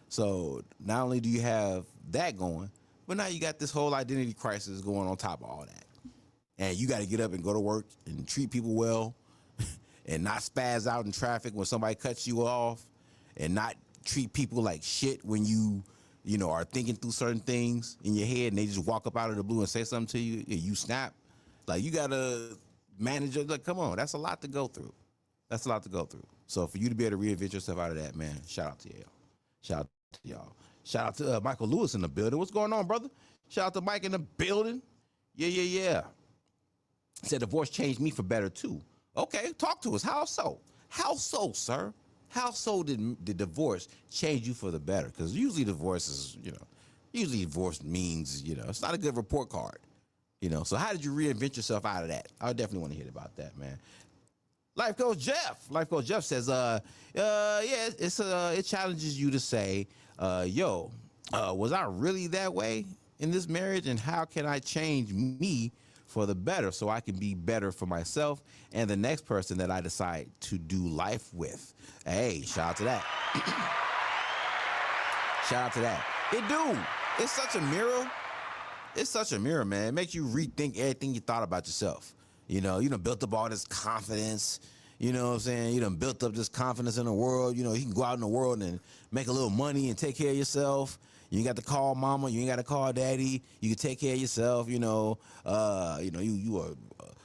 So not only do you have that going, but now you got this whole identity crisis going on top of all that. And you got to get up and go to work and treat people well and not spaz out in traffic when somebody cuts you off, and not treat people like shit when you know, are thinking through certain things in your head and they just walk up out of the blue and say something to you and you snap. Like, you got to manage it. Like, come on, that's a lot to go through. That's a lot to go through. So for you to be able to reinvent yourself out of that, man, shout out to y'all. Shout out to y'all. Shout out to Michael Lewis in the building. What's going on, brother? Shout out to Mike in the building. Yeah. Said divorce changed me for better too. Okay, talk to us. How so? How so, sir? How so did divorce change you for the better? Because usually divorce is, you know, divorce means, you know, it's not a good report card. You know, so how did you reinvent yourself out of that? I definitely want to hear about that, man. Life Coach Jeff. Life Coach Jeff says, it challenges you to say, was I really that way in this marriage? And how can I change me for the better so I can be better for myself and the next person that I decide to do life with? Hey, shout out to that. Shout out to that. It do. It's such a mirror. It's such a mirror, man. It makes you rethink everything you thought about yourself. You know, you done built up all this confidence. You know what I'm saying? You done built up this confidence in the world. You know, you can go out in the world and make a little money and take care of yourself. You ain't got to call mama. You ain't got to call daddy. You can take care of yourself. You are a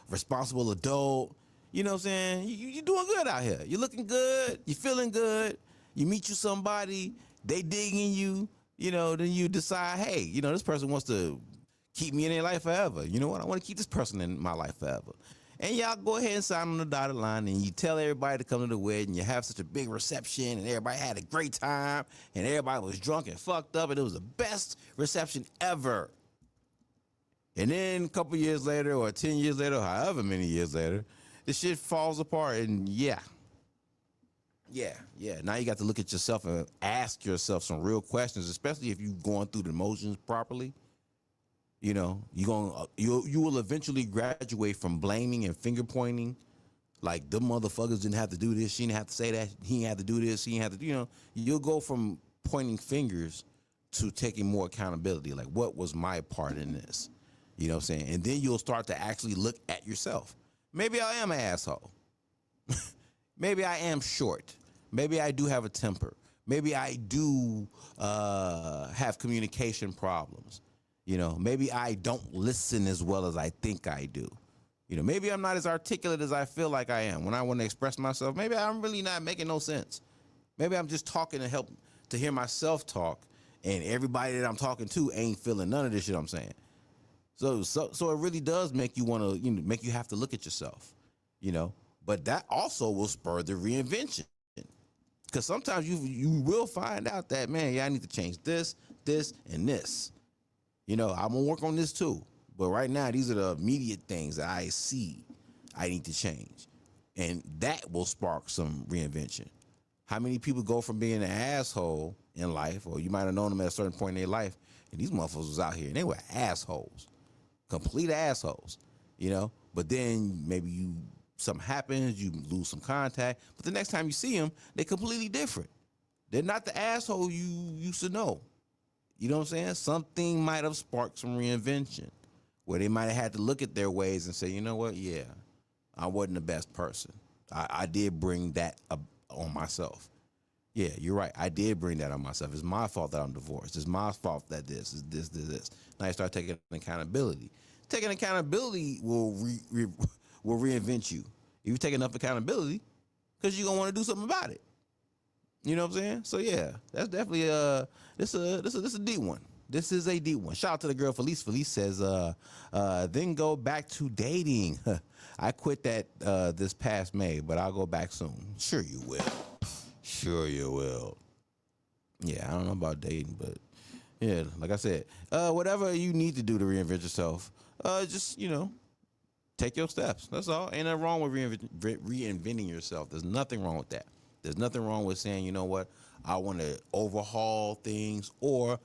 responsible adult. You know what I'm saying? You're doing good out here. You're looking good. You're feeling good. You meet somebody, they digging you. You know, then you decide, hey, you know, this person wants to keep me in their life forever. You know what? I want to keep this person in my life forever. And y'all go ahead and sign on the dotted line, and you tell everybody to come to the wedding. You have such a big reception, and everybody had a great time, and everybody was drunk and fucked up, and it was the best reception ever. And then a couple years later, or 10 years later, or however many years later, this shit falls apart, and yeah. Now you got to look at yourself and ask yourself some real questions, especially if you're going through the motions properly. You know, you will eventually graduate from blaming and finger pointing, like them motherfuckers didn't have to do this, she didn't have to say that, he didn't have to do this, he didn't have to, you know. You'll go from pointing fingers to taking more accountability. Like, what was my part in this? You know what I'm saying? And then you'll start to actually look at yourself. Maybe I am an asshole. Maybe I am short. Maybe I do have a temper. Maybe I do have communication problems. You know, maybe I don't listen as well as I think I do. You know, maybe I'm not as articulate as I feel like I am. When I want to express myself, maybe I'm really not making no sense. Maybe I'm just talking to help to hear myself talk, and everybody that I'm talking to ain't feeling none of this shit I'm saying. So it really does make you want to, you know, make you have to look at yourself, you know. But that also will spur the reinvention, because sometimes you will find out that, man, I need to change this, and this. You know, I'm gonna work on this too. But right now, these are the immediate things that I see I need to change. And that will spark some reinvention. How many people go from being an asshole in life, or you might have known them at a certain point in their life, and these motherfuckers was out here and they were assholes, complete assholes, you know. But then maybe something happens, you lose some contact, but the next time you see them, they're completely different. They're not the asshole you used to know. You know what I'm saying? Something might have sparked some reinvention where they might have had to look at their ways and say, you know what? Yeah, I wasn't the best person. I did bring that on myself. Yeah, you're right. I did bring that on myself. It's my fault that I'm divorced. It's my fault that this is this. Now you start taking accountability. Taking accountability will reinvent you. If you take enough accountability, because you're gonna want to do something about it. You know what I'm saying? So yeah, that's definitely this a deep one. This is a deep one. Shout out to the girl Felice. Felice says, then go back to dating. I quit that this past May, but I'll go back soon. Sure you will. Sure you will. Yeah, I don't know about dating, but yeah, like I said, whatever you need to do to reinvent yourself, just, you know, take your steps. That's all. Ain't nothing wrong with reinventing yourself. There's nothing wrong with that. There's nothing wrong with saying, you know what, I want to overhaul things, or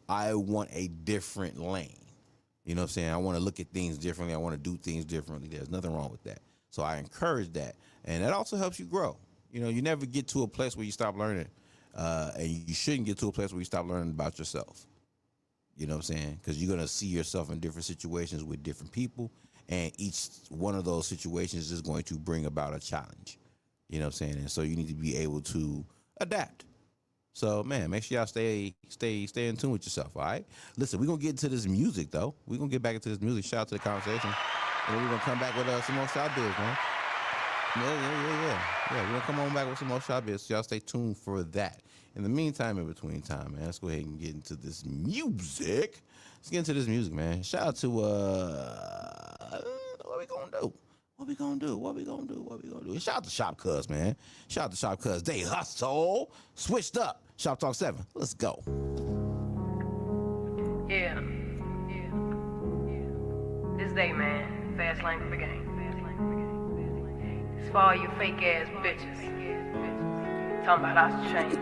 I want a different lane. You know what I'm saying? I want to look at things differently. I want to do things differently. There's nothing wrong with that. So I encourage that. And that also helps you grow. You know, you never get to a place where you stop learning. And you shouldn't get to a place where you stop learning about yourself. You know what I'm saying? Because you're going to see yourself in different situations with different people. And each one of those situations is going to bring about a challenge. You know what I'm saying? And so you need to be able to adapt. So, man, make sure y'all stay in tune with yourself, all right? Listen, we're going to get into this music, though. We're going to get back into this music. Shout out to the conversation. And then we're going to come back with some more shop biz, man. Yeah, we're going to come on back with some more shop biz. So y'all stay tuned for that. In the meantime, in between time, man, let's go ahead and get into this music. Let's get into this music, man. Shout out to, what we going to do? What we gonna do? Shout out to Shop Cuz, man. Shout out to Shop Cuz. They hustle. Switched up. Shop Talk 7. Let's go. Yeah. This day, man. Fast lane for the game. It's for all you fake ass bitches. Talking about us change.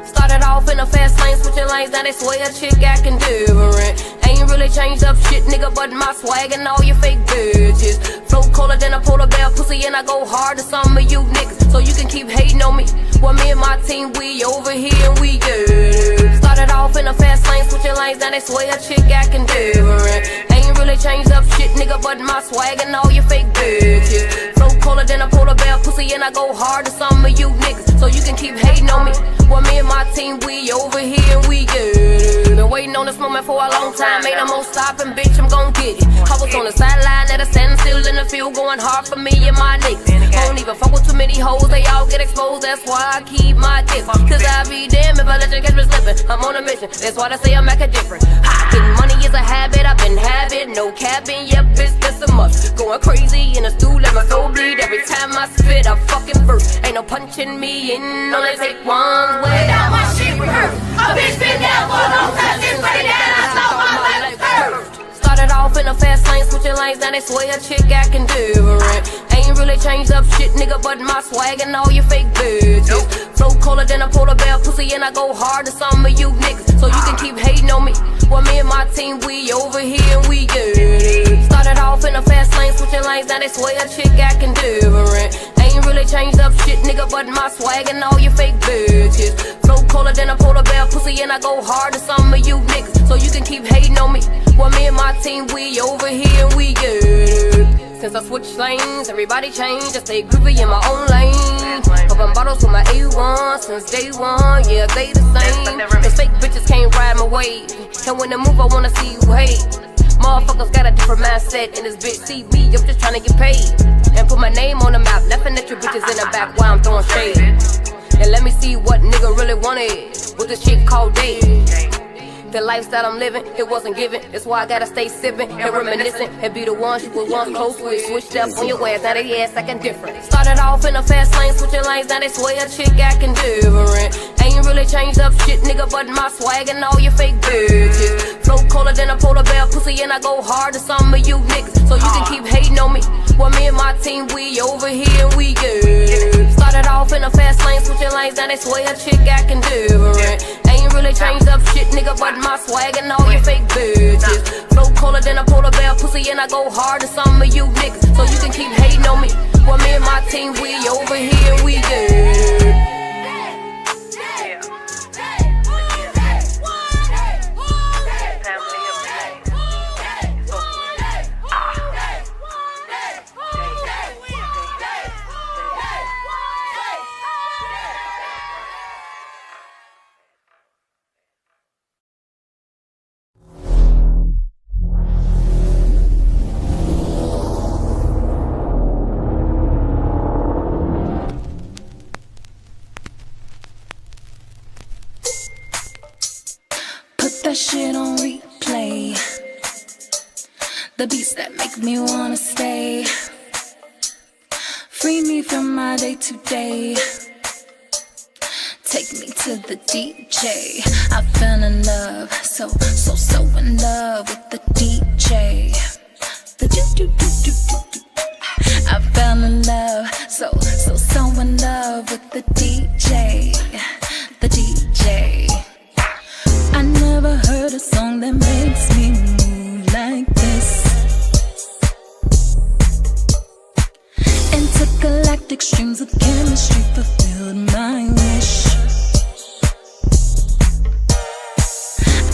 Started off in a fast lane, switching lanes, now they swear a chick acting different. Ain't really changed up shit, nigga, but my swag and all your fake bitches. Flow colder than a polar bear pussy, and I go hard to some of you niggas, so you can keep hating on me. Well, me and my team, we over here and we good. Started off in a fast lane, switching lanes, now they swear a chick acting different. Ain't really changed up shit, nigga, but my swag and all your fake bitches. Flow colder than a polar bear pussy, and I go hard to some of you niggas, so you can keep hating on me. Well, me and my team, we over here and we good. Been waiting on this moment for a long time, ain't no more stopping, bitch, I'm gon' get it. I was on the sideline at a standstill in the field, going hard for me and my niggas. Don't even fuck with too many hoes, they all get exposed, that's why I keep my distance. Cause I be damned if I let you catch me slipping. I'm on a mission, that's why they say I'm acting different. Getting money is a habit, I've been having, no capping, yeah, bitch, that's a must. Going crazy in the stool, let my soul bleed. Every time I spit, I fucking burst. Ain't no punching me in, only take one way down my shit rehearsed. A bitch been down for a long time, since way down, I saw my life first. Started off in a fast lane, switching lanes, now they swear a chick acting different. Ain't really changed up shit, nigga, but my swag and all your fake bitches. Flow colder than a polar bear pussy, and I go hard to some of you niggas, so you can keep hating on me. Well, me and my team, we over here and we good. Started off in a fast lane, switching lanes, now they swear a chick acting different. Ain't really changed up shit, nigga, but my swag and all your fake bitches. Flow colder than a polar bear pussy, and I go hard to some of you niggas, so you can keep hating on me. Well, me and my team, we over here and we good. Since I switched lanes, everybody changed. I stay groovy in my own lane. Poppin' bottles with my A1 since day one, yeah, they the same. Cause fake bitches can't ride my wave, and when they move, I wanna see you hate. Motherfuckers got a different mindset, and this bitch see me, I'm just tryna get paid. And put my name on the map, laughing at you bitches in the back while I'm throwing shade. And let me see what nigga really wanted with this shit called date. The lifestyle I'm living, it wasn't given. That's why I gotta stay sipping and reminiscing. And be the ones you was once close with. Switched up on your ass, now they ass acting different. Started off in a fast lane, switching lanes, now they swear a chick acting different. Ain't really changed up shit, nigga, but my swag and all your fake bitches. Flow colder than a polar bear pussy, pussy and I go hard to some of you niggas. So you can keep hating on me. Well, me and my team, we over here and we good. Started off in a fast lane, switching lanes, now they swear a chick acting different. Ain't really changed up shit, nigga, but my swag and all your fake bitches. Flow colder than a polar bear, pussy and I go hard to some of you niggas. So you can keep hating on me. Well, me and my team, we over here and we good. That shit on replay. The beats that make me wanna stay. Free me from my day to day. Take me to the DJ. I fell in love, so in love with the DJ. The do. I fell in love, so in love with the DJ. The DJ. I never heard a song that makes me move like this. Intergalactic streams of chemistry fulfilled my wish.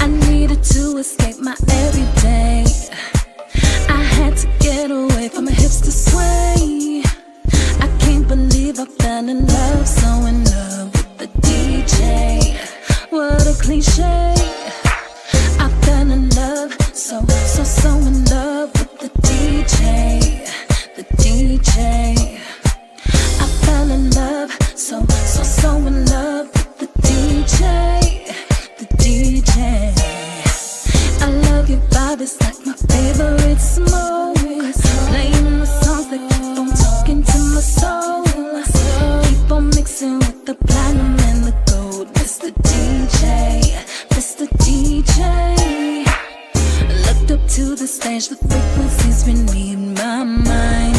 I needed to escape my everyday. I had to get away from my hips to sway. I can't believe I fell in love, so in love with the DJ. What a cliche. I fell in love, so in love with the DJ. The DJ. I fell in love, so in love with the DJ. The DJ. I love your vibe, it's like my favorite smoke. Playing the songs that keep on talking to my soul. Keep on mixing with the platinum and the gold. Mr. DJ, Mr. DJ. Looked up to the stage, the frequencies beneath my mind.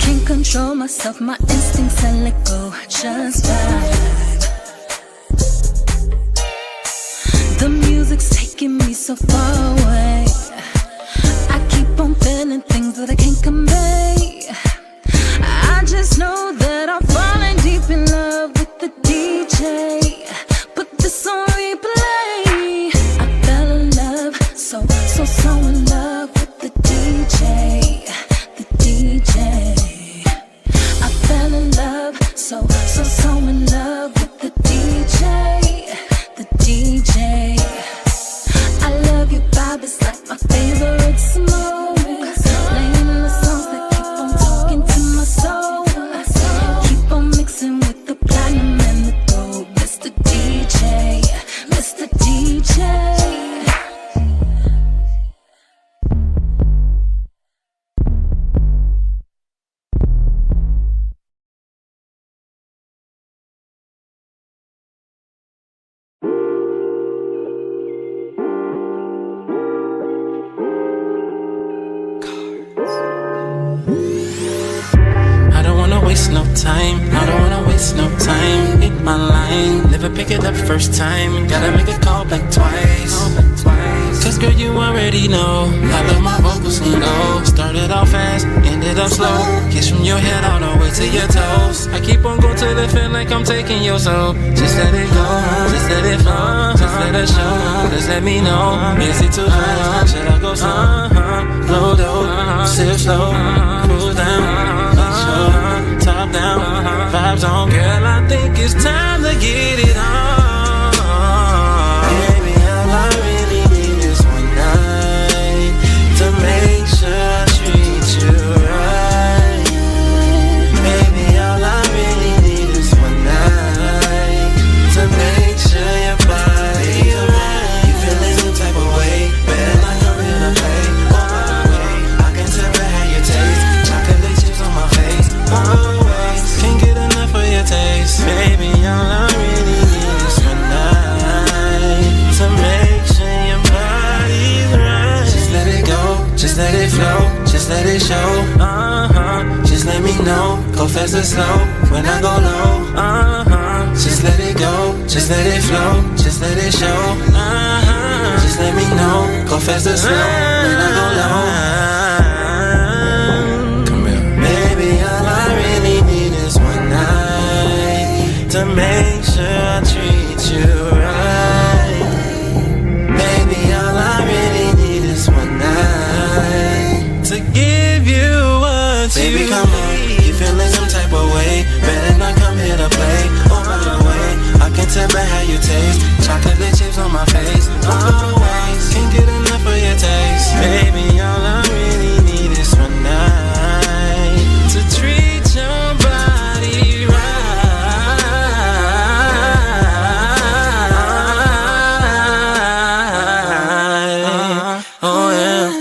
Can't control myself, my instincts I let go, just vibe. The music's taking me so far away. I keep on feeling things that I can't convey. I just know that I'm falling deep in love with the DJ. Put this on replay. I fell in love, so in love with the DJ. The DJ. I fell in love, so in love with the DJ. The DJ. I love your vibe, it's like my favorite smoke. Playing the songs that keep on talking to my soul. Keep on mixing with the platinum and the gold. Mr. DJ, Mr. DJ. No time, I don't wanna waste no time. Hit my line, never pick it up first time. Gotta make a call back twice. Cause girl, you already know I love my vocals and low. Started off fast, ended up slow. Kiss from your head all the way to your toes. I keep on going till it feel like I'm taking your soul. Just let it go, just let it flow. Just let it show, just let me know. Is it too high? Should I go slow? Blow low, sip slow, cruise down, top down, vibes on. Girl, I think it's time to get it on. Baby, all I really need is one night to make sure I treat you right. Baby, all I really need is one night to make sure your body's right. You feeling some type of way, better not come in to play. On my way, I can tell by how you taste. Chocolate chips on my face. Always can't get enough of your taste. Baby, all I really need is it show. Just let me know. Go fast or slow when I go low. Just let it go. Just let it flow. Just let it show. Just let me know. Go fast or slow when I go low. Come here. Baby, all I really need is one night to make sure I treat you right. Baby, all I really need is one night to give you what baby, you come on, you feeling some type of way. Better not come here to play. Oh, by the way, I can tell by how you taste. Chocolate chips on my face. Always can't get enough of your taste. Baby, all I really need is one night to treat your body right. Oh yeah.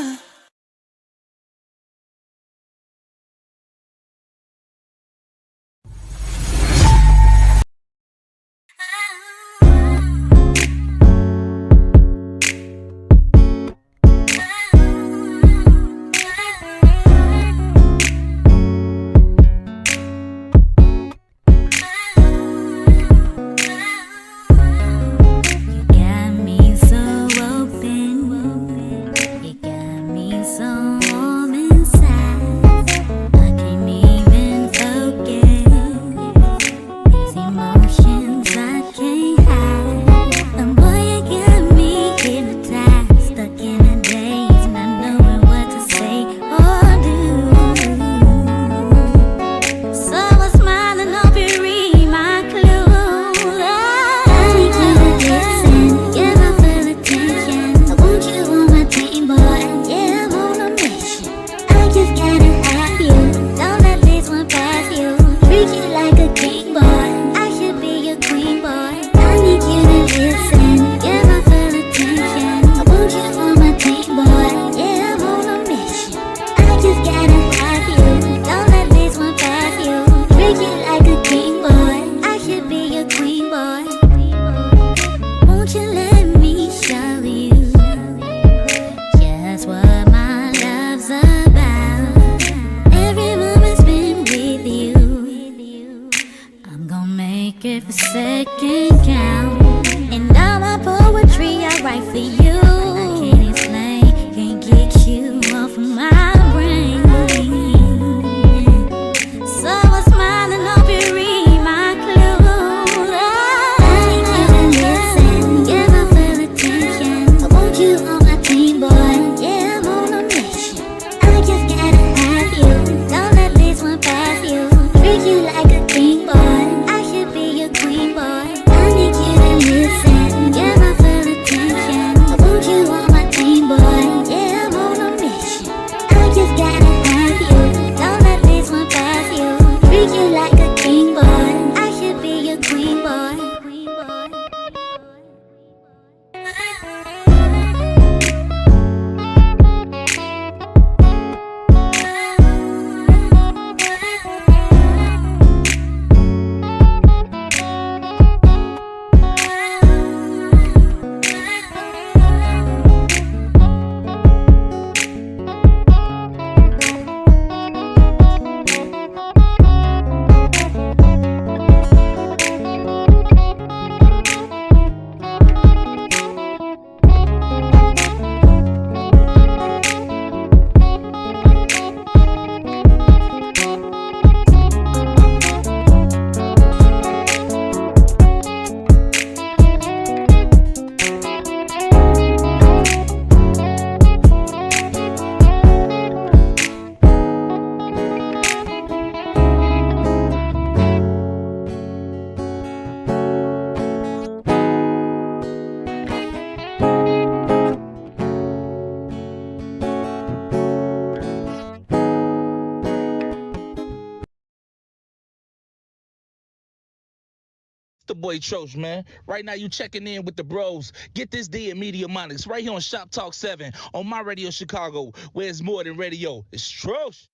The boy Trosh, man. Right now you checking in with the bros. Get this D at Media Monics right here on Shop Talk 7 on my radio Chicago, where it's more than radio. It's Trosh.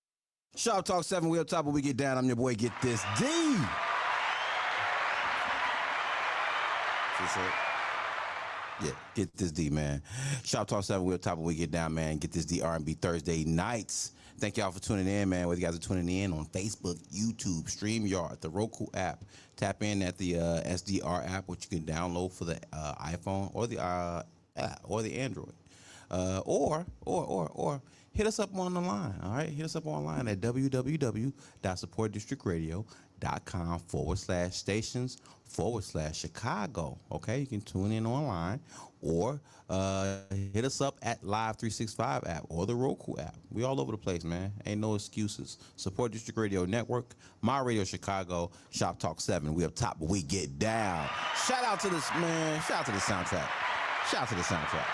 Shop Talk 7, we up top when we get down. I'm your boy, Get This D. Yeah, get this D, man. Shop Talk 7, we're top of we get down, man. Get this D R&B Thursday nights. Thank y'all for tuning in, man. Whether you guys are tuning in on Facebook, YouTube, StreamYard, the Roku app. Tap in at the SDR app, which you can download for the iPhone or the Android. Or hit us up on the line, all right? Hit us up online at www.supportdistrictradio.com/stations/Chicago, okay? You can tune in online or hit us up at Live 365 app or the Roku app. We all over the place, man. Ain't no excuses. Support District Radio Network, My Radio Chicago, Shop Talk 7. We up top, but we get down. Shout out to this, man. Shout out to the soundtrack. Shout out to the soundtrack.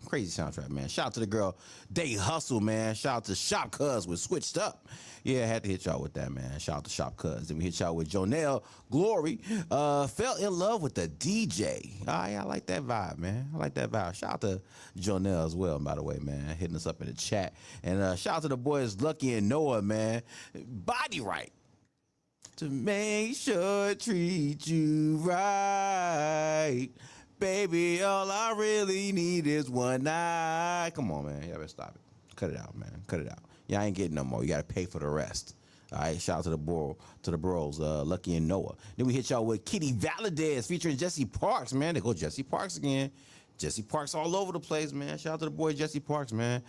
Crazy soundtrack, man. Shout out to the girl Day Hustle, man. Shout out to Shop Cuz with Switched Up. Yeah, I had to hit y'all with that, man. Shout out to Shop Cuz. Then we hit y'all with Jonelle Glory. Fell in love with the DJ. Oh, yeah, I like that vibe, man. I like that vibe. Shout out to Jonelle as well, by the way, man. Hitting us up in the chat. And shout out to the boys Lucky and Noah, man. Body Right. To make sure I treat you right. Baby, all I really need is one night. Come on, man. Y'all better stop it. Cut it out, man. Cut it out. Y'all ain't getting no more. You got to pay for the rest. All right. Shout out to the bros, Lucky and Noah. Then we hit y'all with Kitty Valadez featuring Jesse Parks, man. They go Jesse Parks again. Jesse Parks all over the place, man. Shout out to the boy Jesse Parks, man.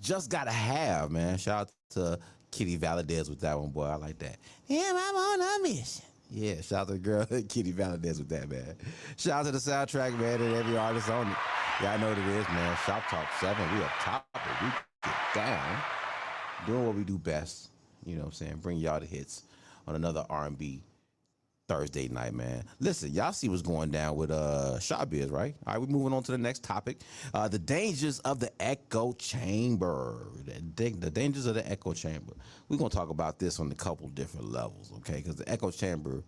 Just Gotta Have, man. Shout out to Kitty Valadez with that one, boy. I like that. Yeah, I'm on a mission. Yeah, shout out to the girl Kitty Valadez with that, man. Shout out to the soundtrack, man, and every artist on it. Y'all know what it is, man. Shop Talk 7, we up top, but we get down, doing what we do best. You know what I'm saying? Bring y'all the hits on another R&B Thursday night, man. Listen, y'all see what's going down with Showbiz, right? All right, we're moving on to the next topic. The dangers of the echo chamber. The dangers of the echo chamber. We're going to talk about this on a couple different levels, okay? Because the echo chamber,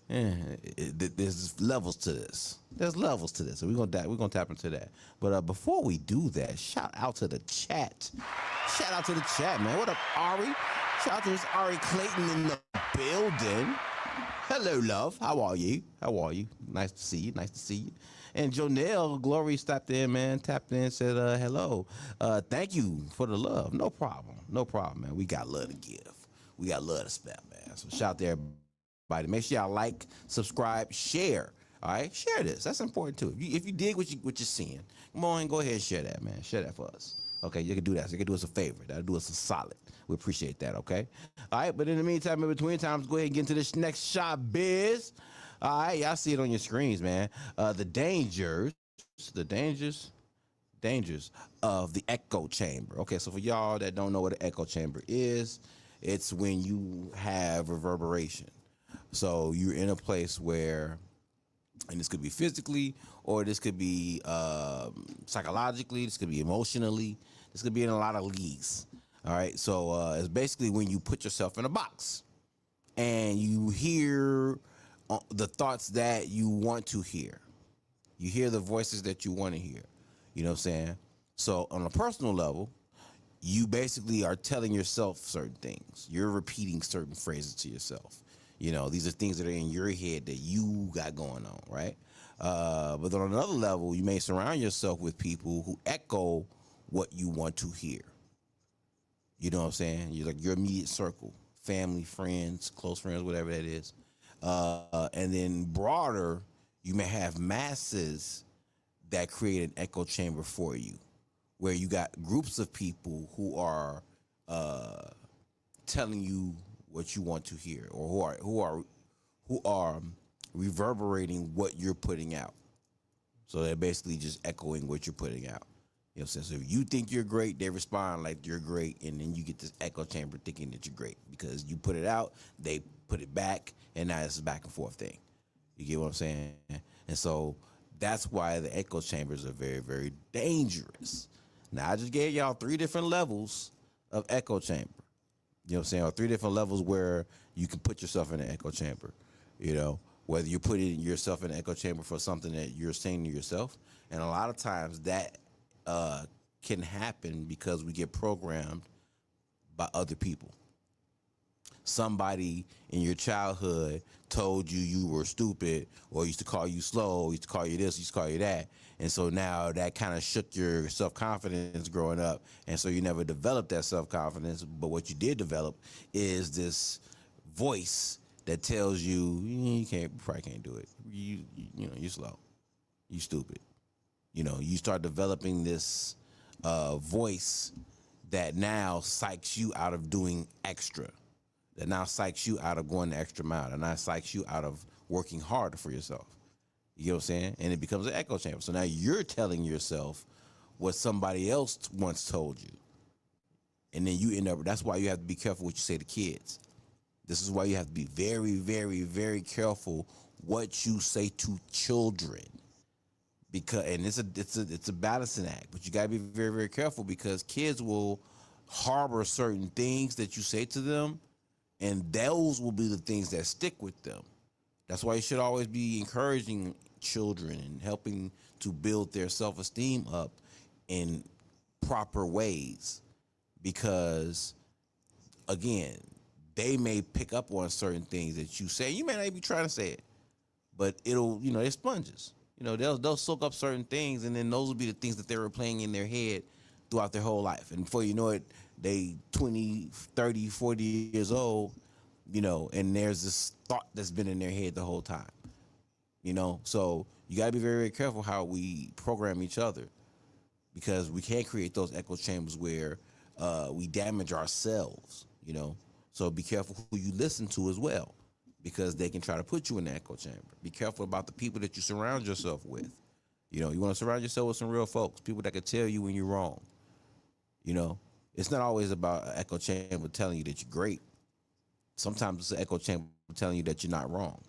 there's levels to this. There's levels to this. So we're gonna tap into that. But before we do that, shout out to the chat. Shout out to the chat, man. What up, Ari? Shout out to Miss Ari Clayton in the building. Hello, love. How are you? Nice to see you. And Jonelle Glory tapped in, man. Said hello. Thank you for the love. No problem, man. We got love to give. We got love to spare, man. So shout out to everybody. Make sure y'all like, subscribe, share. All right, share this. That's important too. If you dig what you're seeing, come on and go ahead and share that, man. Share that for us. Okay, you can do that. So you can do us a favor. That'll do us a solid. We appreciate that, okay? All right, but in the meantime, in between times, go ahead and get into this next shop biz. All right, y'all see it on your screens, man. The dangers of the echo chamber. Okay, so for y'all that don't know what an echo chamber is, it's when you have reverberation. So you're in a place where, and this could be physically, or this could be psychologically, this could be emotionally, this could be in a lot of leagues. All right, so it's basically when you put yourself in a box and you hear the thoughts that you want to hear. You hear the voices that you want to hear. You know what I'm saying? So on a personal level, you basically are telling yourself certain things. You're repeating certain phrases to yourself. You know, these are things that are in your head that you got going on, right? But then on another level, you may surround yourself with people who echo what you want to hear. You know what I'm saying? You're like your immediate circle, family, friends, close friends, whatever that is. And then broader, you may have masses that create an echo chamber for you, where you got groups of people who are telling you what you want to hear, or who are reverberating what you're putting out. So they're basically just echoing what you're putting out. You know what I'm saying? So if you think you're great, they respond like you're great, and then you get this echo chamber thinking that you're great because you put it out, they put it back, and now it's a back and forth thing. You get what I'm saying? And so that's why the echo chambers are very, very dangerous. Now, I just gave y'all 3 different levels of echo chamber. You know what I'm saying? Or 3 different levels where you can put yourself in an echo chamber. You know, whether you're putting yourself in an echo chamber for something that you're saying to yourself. And a lot of times that can happen because we get programmed by other people. somebody in your childhood told you you were stupid, or used to call you slow, used to call you this, used to call you that. And so now that kind of shook your self-confidence growing up. And so you never developed that self-confidence. But what you did develop is this voice that tells you, you probably can't do it. You're slow. You stupid. You start developing this voice that now psychs you out of doing extra, that now psychs you out of going the extra mile, that now psychs you out of working harder for yourself. You know what I'm saying? And it becomes an echo chamber. So now you're telling yourself what somebody else once told you. And then you end up, that's why you have to be careful what you say to kids. This is why you have to be very, very, very careful what you say to children. Because, and it's a balancing act, but you gotta be very, very careful, because kids will harbor certain things that you say to them, and those will be the things that stick with them. That's why you should always be encouraging children and helping to build their self-esteem up in proper ways, because again, they may pick up on certain things that you say. You may not even be trying to say it, but it'll, they're sponges. They'll soak up certain things, and then those will be the things that they're replaying in their head throughout their whole life. And before you know it, they 20, 30, 40 years old, and there's this thought that's been in their head the whole time. So you got to be very, very careful how we program each other, because we can't create those echo chambers where we damage ourselves, So be careful who you listen to as well, because they can try to put you in the echo chamber. Be careful about the people that you surround yourself with. You want to surround yourself with some real folks, people that can tell you when you're wrong. It's not always about an echo chamber telling you that you're great. Sometimes it's an echo chamber telling you that you're not wrong.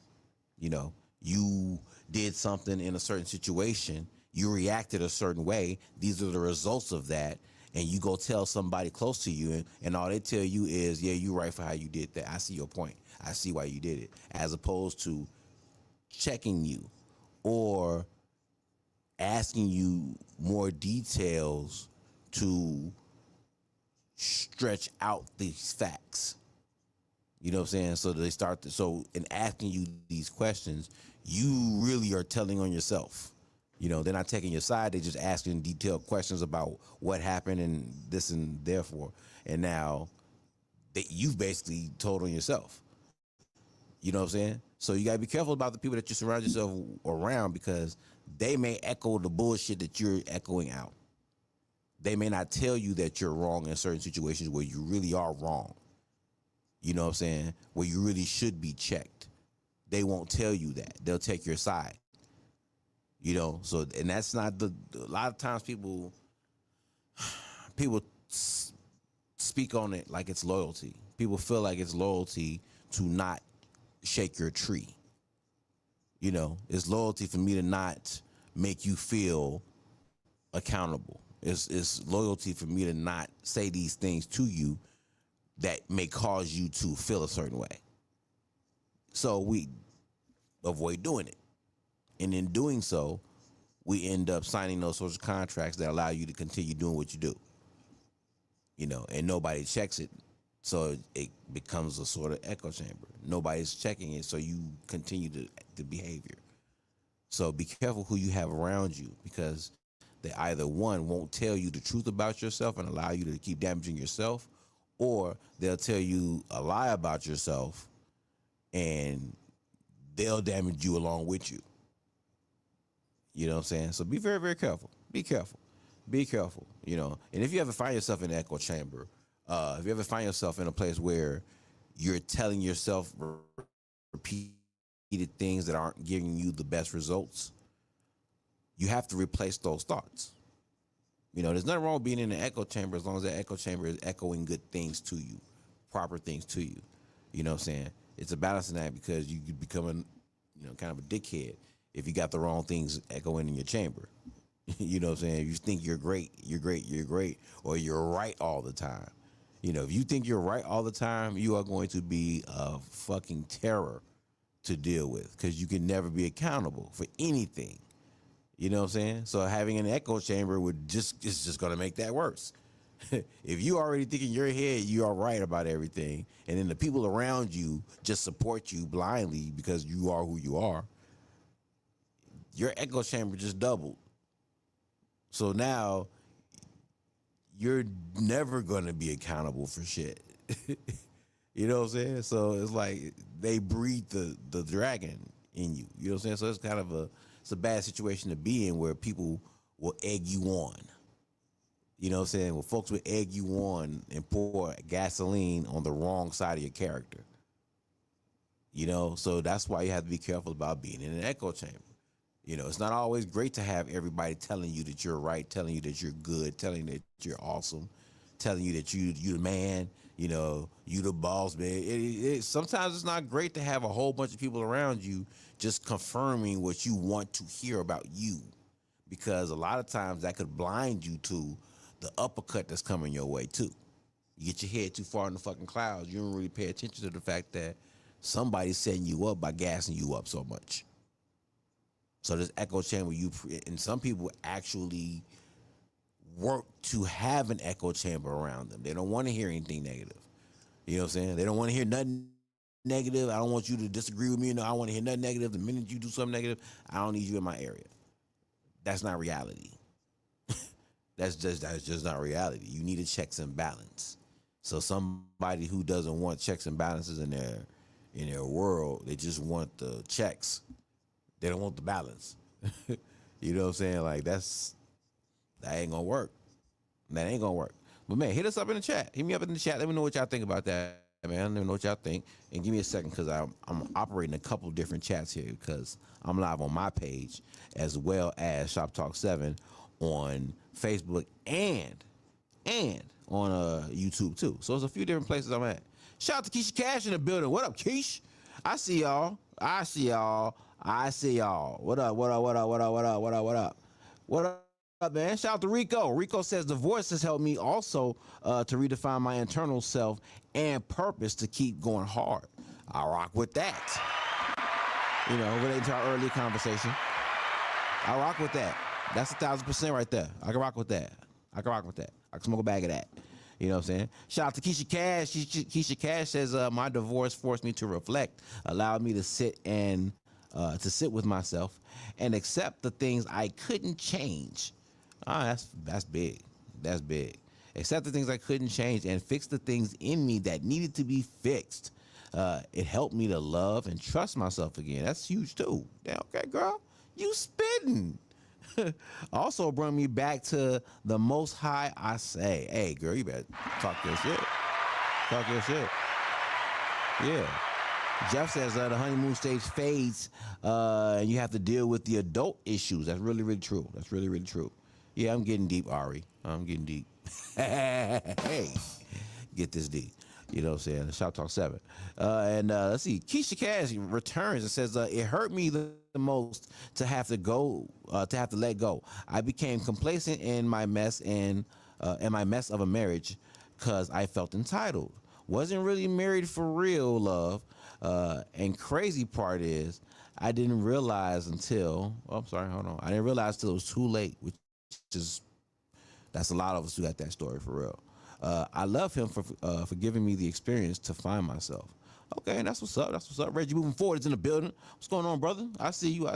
You did something in a certain situation, you reacted a certain way, these are the results of that, and you go tell somebody close to you, and all they tell you is, yeah, you're right for how you did that. I see your point. I see why you did it. As opposed to checking you or asking you more details to stretch out these facts. You know what I'm saying? So they start in asking you these questions, you really are telling on yourself. They're not taking your side. They're just asking detailed questions about what happened and this and therefore. And now you've basically told on yourself. You know what I'm saying? So you got to be careful about the people that you surround yourself around, because they may echo the bullshit that you're echoing out. They may not tell you that you're wrong in certain situations where you really are wrong. You know what I'm saying? Where you really should be checked. They won't tell you that. They'll take your side. So, and that's not a lot of times people speak on it like it's loyalty. People feel like it's loyalty to not shake your tree. It's loyalty for me to not make you feel accountable. It's loyalty for me to not say these things to you that may cause you to feel a certain way. So we avoid doing it. And in doing so, we end up signing those sorts of contracts that allow you to continue doing what you do. And nobody checks it. So it becomes a sort of echo chamber. Nobody's checking it, so you continue the behavior. So be careful who you have around you, because they either, one, won't tell you the truth about yourself and allow you to keep damaging yourself, or they'll tell you a lie about yourself and they'll damage you along with you. You know what I'm saying? So be very, very careful. Be careful. Be careful, And if you ever find yourself in an echo chamber, if you ever find yourself in a place where you're telling yourself repeated things that aren't giving you the best results, you have to replace those thoughts. There's nothing wrong with being in an echo chamber as long as that echo chamber is echoing good things to you, proper things to you. You know what I'm saying? It's a balancing act, because you could become kind of a dickhead if you got the wrong things echoing in your chamber. You know what I'm saying? If you think you're great, or you're right all the time. If you think you're right all the time, you are going to be a fucking terror to deal with, because you can never be accountable for anything. You know what I'm saying? So having an echo chamber is just going to make that worse. If you already think in your head you are right about everything, and then the people around you just support you blindly because you are who you are, your echo chamber just doubled. So now you're never going to be accountable for shit. You know what I'm saying? So it's like they breed the dragon in you. You know what I'm saying? So it's kind of it's a bad situation to be in where people will egg you on. You know what I'm saying? Well, folks will egg you on and pour gasoline on the wrong side of your character. You know, so that's why you have to be careful about being in an echo chamber. You know, it's not always great to have everybody telling you that you're right, telling you that you're good, telling you that you're awesome, telling you that you the man, you know, you the boss, man. Sometimes it's not great to have a whole bunch of people around you just confirming what you want to hear about you, because a lot of times that could blind you to the uppercut that's coming your way too. You get your head too far in the fucking clouds, you don't really pay attention to the fact that somebody's setting you up by gassing you up so much. So this echo chamber, and some people actually work to have an echo chamber around them. They don't want to hear anything negative. You know what I'm saying? They don't want to hear nothing negative. I don't want you to disagree with me. No, I don't want to hear nothing negative. The minute you do something negative, I don't need you in my area. That's not reality. That's just not reality. You need a checks and balance. So somebody who doesn't want checks and balances in their world, they just want the checks. They don't want the balance. You know what I'm saying? Like that ain't gonna work. That ain't gonna work. But man, hit us up in the chat. Hit me up in the chat. Let me know what y'all think about that, man. Let me know what y'all think. And give me a second, because I'm operating a couple different chats here, because I'm live on my page as well as Shop Talk 7 on Facebook and on YouTube too. So there's a few different places I'm at. Shout out to Keisha Cash in the building. What up, Keish? I see y'all. What up? What up, man? Shout out to Rico. Rico says the voice has helped me also to redefine my internal self and purpose to keep going hard. I rock with that. You know, related to our early conversation. I rock with that. That's 1,000% right there. I can rock with that. I can smoke a bag of that. You know what I'm saying? Shout out to Keisha Cash. Keisha Cash says, my divorce forced me to reflect, allowed me to sit with myself and accept the things I couldn't change. That's big. That's big. Accept the things I couldn't change and fix the things in me that needed to be fixed. It helped me to love and trust myself again. That's huge too. Damn, okay, girl, you spitting. Also brought me back to the Most High. I say, hey, girl, you better talk your shit. Talk your shit. Yeah. Jeff says the honeymoon stage fades, and you have to deal with the adult issues. That's really, really true. That's really, really true. Yeah, I'm getting deep, Ari. I'm getting deep. Hey, get this deep. You know what I'm saying? Shop Talk 7. And let's see. Keisha Cash returns and says, it hurt me the most to have to let go. I became complacent in my mess of a marriage because I felt entitled. Wasn't really married for real love. And crazy part is I didn't realize until, I didn't realize till it was too late, which is, that's a lot of us who got that story for real. I love him for giving me the experience to find myself. Okay, and that's what's up. That's what's up. Reggie moving forward is in the building. What's going on, brother? I see you.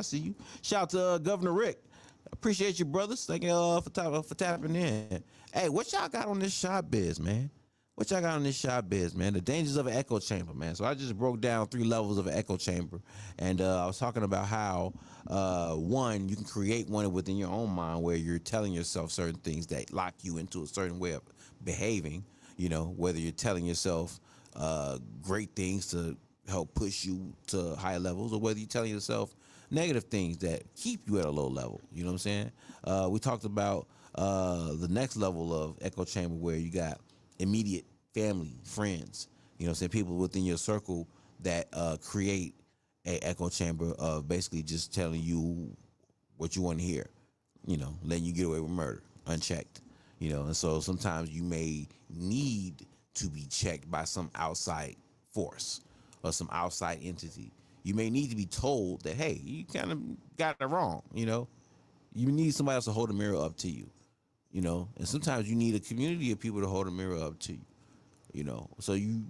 Shout out to Governor Rick. Appreciate you, brothers. Thank you for tapping in. Hey, what y'all got on this shop biz, man? The dangers of an echo chamber, man. So I just broke down 3 levels of an echo chamber, and I was talking about how one, you can create one within your own mind where you're telling yourself certain things that lock you into a certain way of behaving. You know, whether you're telling yourself great things to help push you to higher levels, or whether you're telling yourself negative things that keep you at a low level. You know what I'm saying? We talked about the next level of echo chamber where you got immediate family, friends, you know what I'm saying, people within your circle that create a echo chamber of basically just telling you what you want to hear, you know, letting you get away with murder unchecked, you know. And so sometimes you may need to be checked by some outside force or some outside entity. You may need to be told that, hey, you kind of got it wrong, you know. You need somebody else to hold a mirror up to you. you know, and sometimes you need a community of people to hold a mirror up to you, you know. So you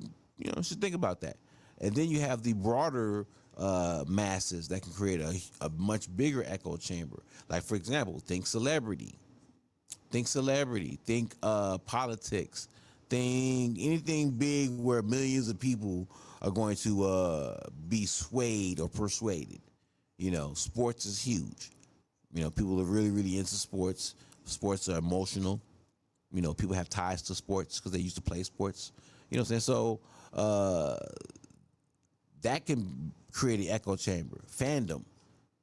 should think about that. And then you have the broader masses that can create a much bigger echo chamber. Like, for example, think celebrity, think politics, think anything big where millions of people are going to be swayed or persuaded. You know, sports is huge. You know, people are really, really into sports. Sports are emotional. You know, people have ties to sports because they used to play sports. You know what I'm saying? So that can create an echo chamber. Fandom,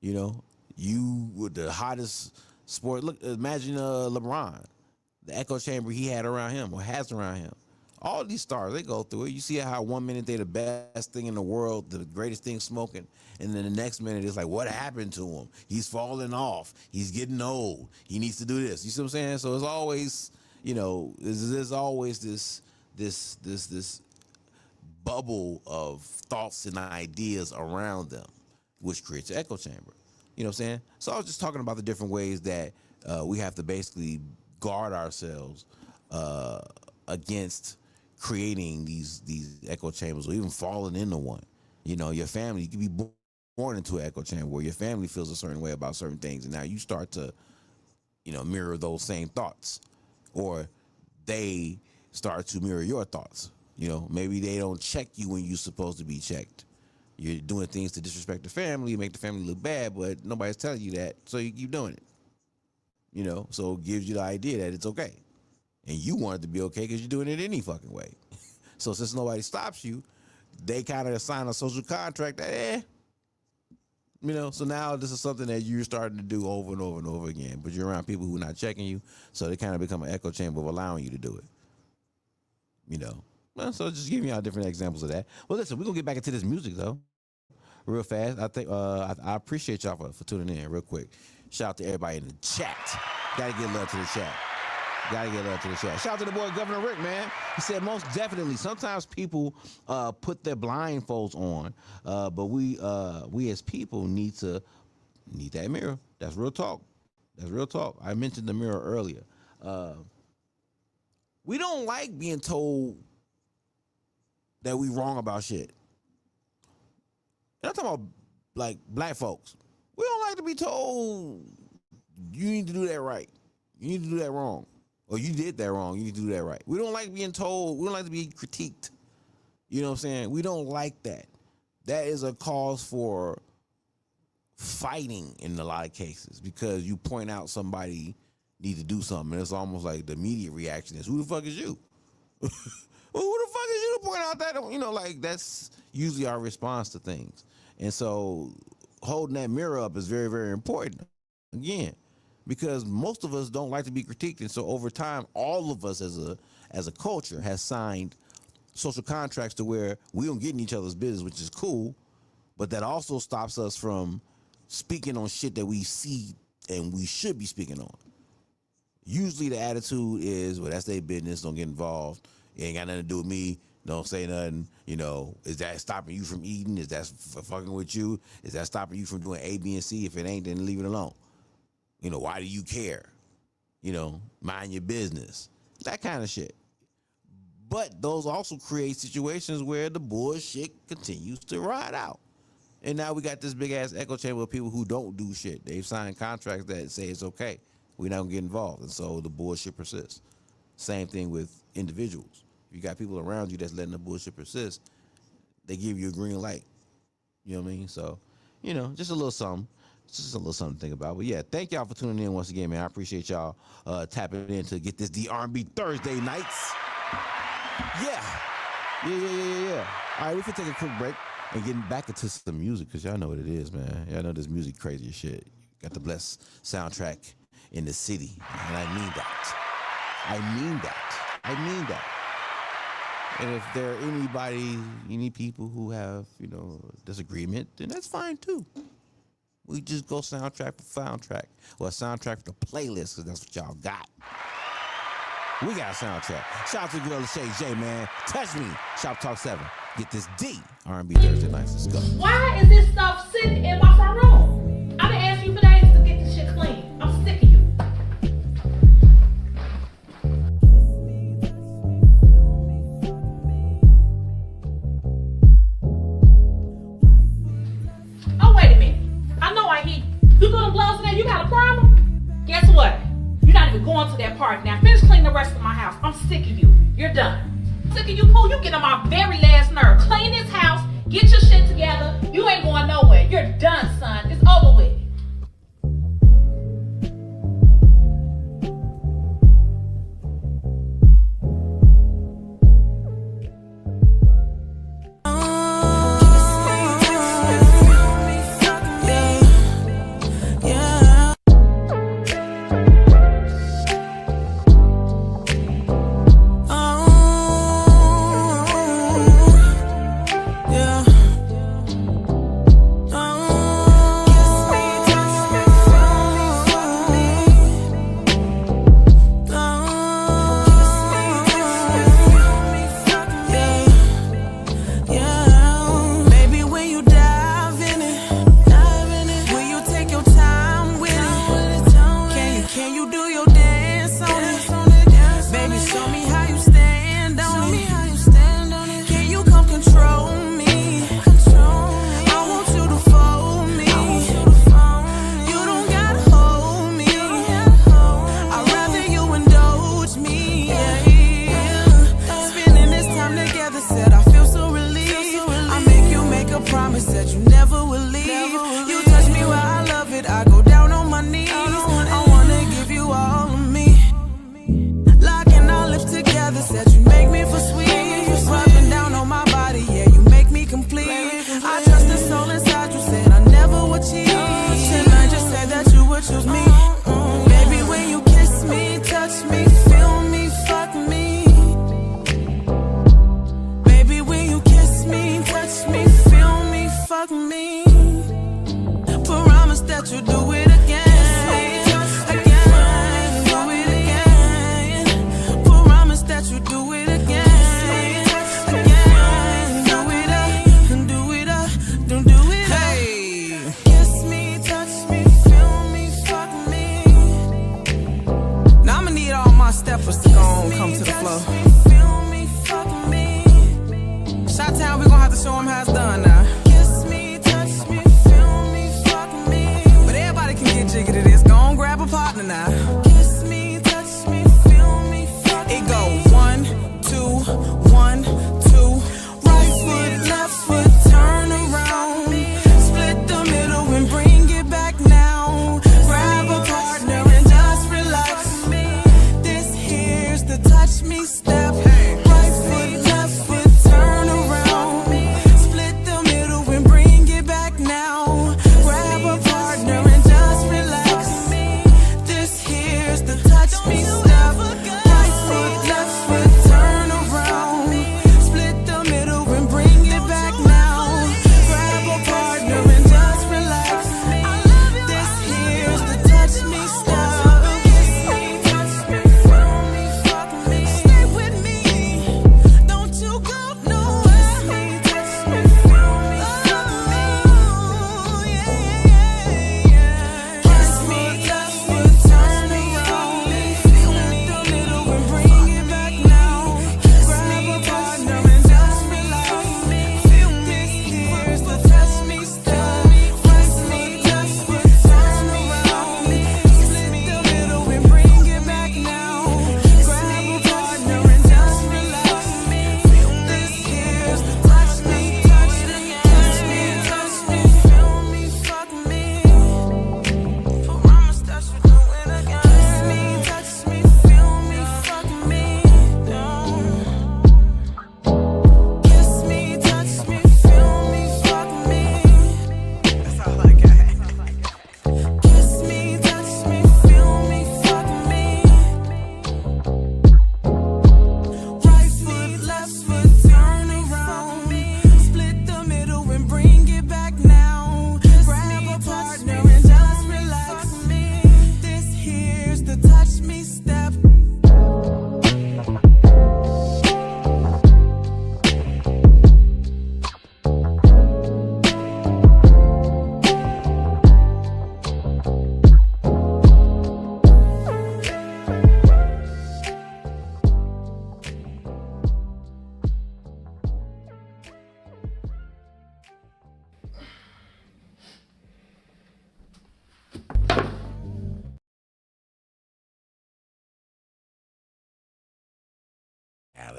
you know, you with the hottest sport. Look, imagine LeBron, the echo chamber he had around him or has around him. All these stars, they go through it. You see how 1 minute they're the best thing in the world, the greatest thing smoking, and then the next minute it's like, what happened to him? He's falling off. He's getting old. He needs to do this. You see what I'm saying? So it's always, you know, there's always this bubble of thoughts and ideas around them, which creates an echo chamber. You know what I'm saying? So I was just talking about the different ways that we have to basically guard ourselves against creating these echo chambers or even falling into one. You know, your family, you can be born into an echo chamber where your family feels a certain way about certain things, and now you start to, you know, mirror those same thoughts, or they start to mirror your thoughts. You know, maybe they don't check you when you're supposed to be checked. You're doing things to disrespect the family, make the family look bad, but nobody's telling you that, so you keep doing it. You know, so it gives you the idea that it's okay. And you want it to be okay because you're doing it any fucking way. So since nobody stops you, they kind of sign a social contract that, you know, so now this is something that you're starting to do over and over and over again, but you're around people who are not checking you, so they kind of become an echo chamber of allowing you to do it. You know, well, so just giving y'all different examples of that. Well, listen, we're going to get back into this music, though, real fast. I think I appreciate y'all for tuning in real quick. Shout out to everybody in the chat. Got to get love to the chat. Gotta get love to the chat. Shout out to the boy Governor Rick, man. He said most definitely. Sometimes people put their blindfolds on, but we as people need that mirror. That's real talk. That's real talk. I mentioned the mirror earlier. We don't like being told that we wrong about shit. And I'm talking about like black folks. We don't like to be told you need to do that right. You need to do that wrong. Or you did that wrong, you need to do that right. We don't like being told, we don't like to be critiqued. You know what I'm saying? We don't like that. That is a cause for fighting in a lot of cases because you point out somebody need to do something and it's almost like the immediate reaction is, who the fuck is you? Well, who the fuck is you to point out that? You know, like that's usually our response to things. And so holding that mirror up is very, very important. Again, because most of us don't like to be critiqued, and so over time, all of us as a culture has signed social contracts to where we don't get in each other's business, which is cool, but that also stops us from speaking on shit that we see and we should be speaking on. Usually the attitude is, well, that's their business, don't get involved. It ain't got nothing to do with me. Don't say nothing. You know, is that stopping you from eating? Is that fucking with you? Is that stopping you from doing A, B, and C? If it ain't, then leave it alone. You know, why do you care? You know, mind your business. That kind of shit. But those also create situations where the bullshit continues to ride out. And now we got this big-ass echo chamber of people who don't do shit. They've signed contracts that say it's okay. We're not going to get involved. And so the bullshit persists. Same thing with individuals. If you got people around you that's letting the bullshit persist, they give you a green light. You know what I mean? So, you know, just a little something. Just a little something to think about. But yeah, thank y'all for tuning in once again, man. I appreciate y'all tapping in to get this R&B 3Rzday Nights. Yeah. All right, we can take a quick break and get back into some music because y'all know what it is, man. Y'all know this music crazy as shit. Got the blessed soundtrack in the city, and I mean that. And if there are any people who have, you know, disagreement, then that's fine too. We just go soundtrack for soundtrack. Or soundtrack for the playlist, because that's what y'all got. We got a soundtrack. Shout out to the girl Shay J, man. Touch me. Shoptalk 7. Get this R&B 3Rzday Nights. Let's go. Why is this stuff sitting in my front room? I've been asking you for days to get this shit clean. I'm sick of you. part now. Finish cleaning the rest of my house. I'm sick of you. You're done. I'm sick of you, Pooh. You get on my very last nerve. Clean this house. Get your shit together. You ain't going nowhere. You're done, son. It's over with. Shoptown, we gon' have to show them how it's done now. Kiss me, touch me, feel me, fuck me. But everybody can get jiggy to this. Go on, grab a partner now. Kiss me, touch me, feel me, fuck me. It go 1, 2, 1, 2. Right foot, left foot, turn around. Split the middle and bring it back now. Grab a partner and just relax. This here's the touch me step. Right foot, left foot, turn around. Split the middle and bring it back now. Grab a partner and just relax. This here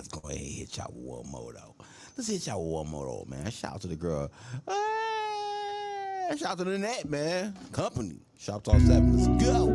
let's go ahead and hit y'all with one more though. Let's hit y'all with one more though, man. Shout out to the girl. Shout out to the net, man. Company. Shoptalk 7. Let's go.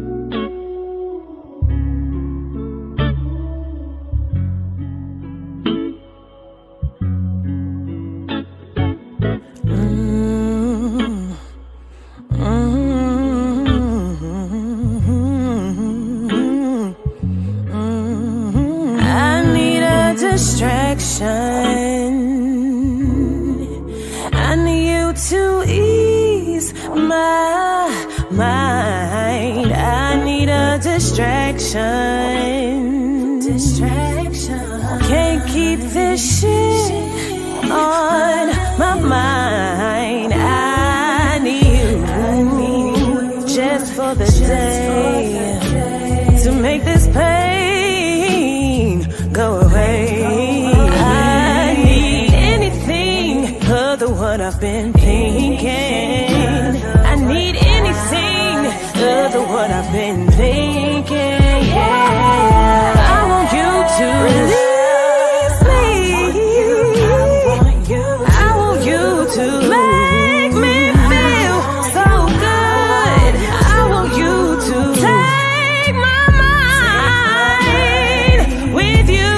I need you to ease my mind. I need a distraction. Can't keep this shit on my mind. I need you just for the day to make this pain go away. I need anything other what I've been thinking. I need anything other what I've been thinking. Yeah, I want you to release me. I want you to make me feel so good. I want you to take my mind with you.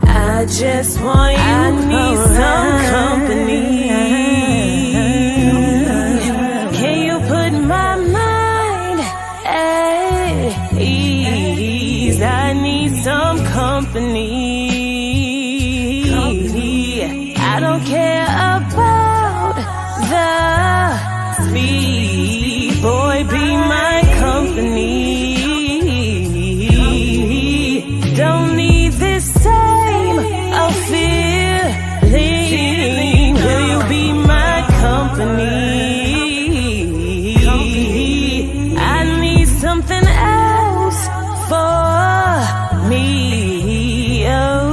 I just want you. I need some company. Can you put my mind at ease? I need some company. I don't care about the speed. Boy, be my company. Don't need this time of feeling. Will you be my company? I need something else for me. Oh.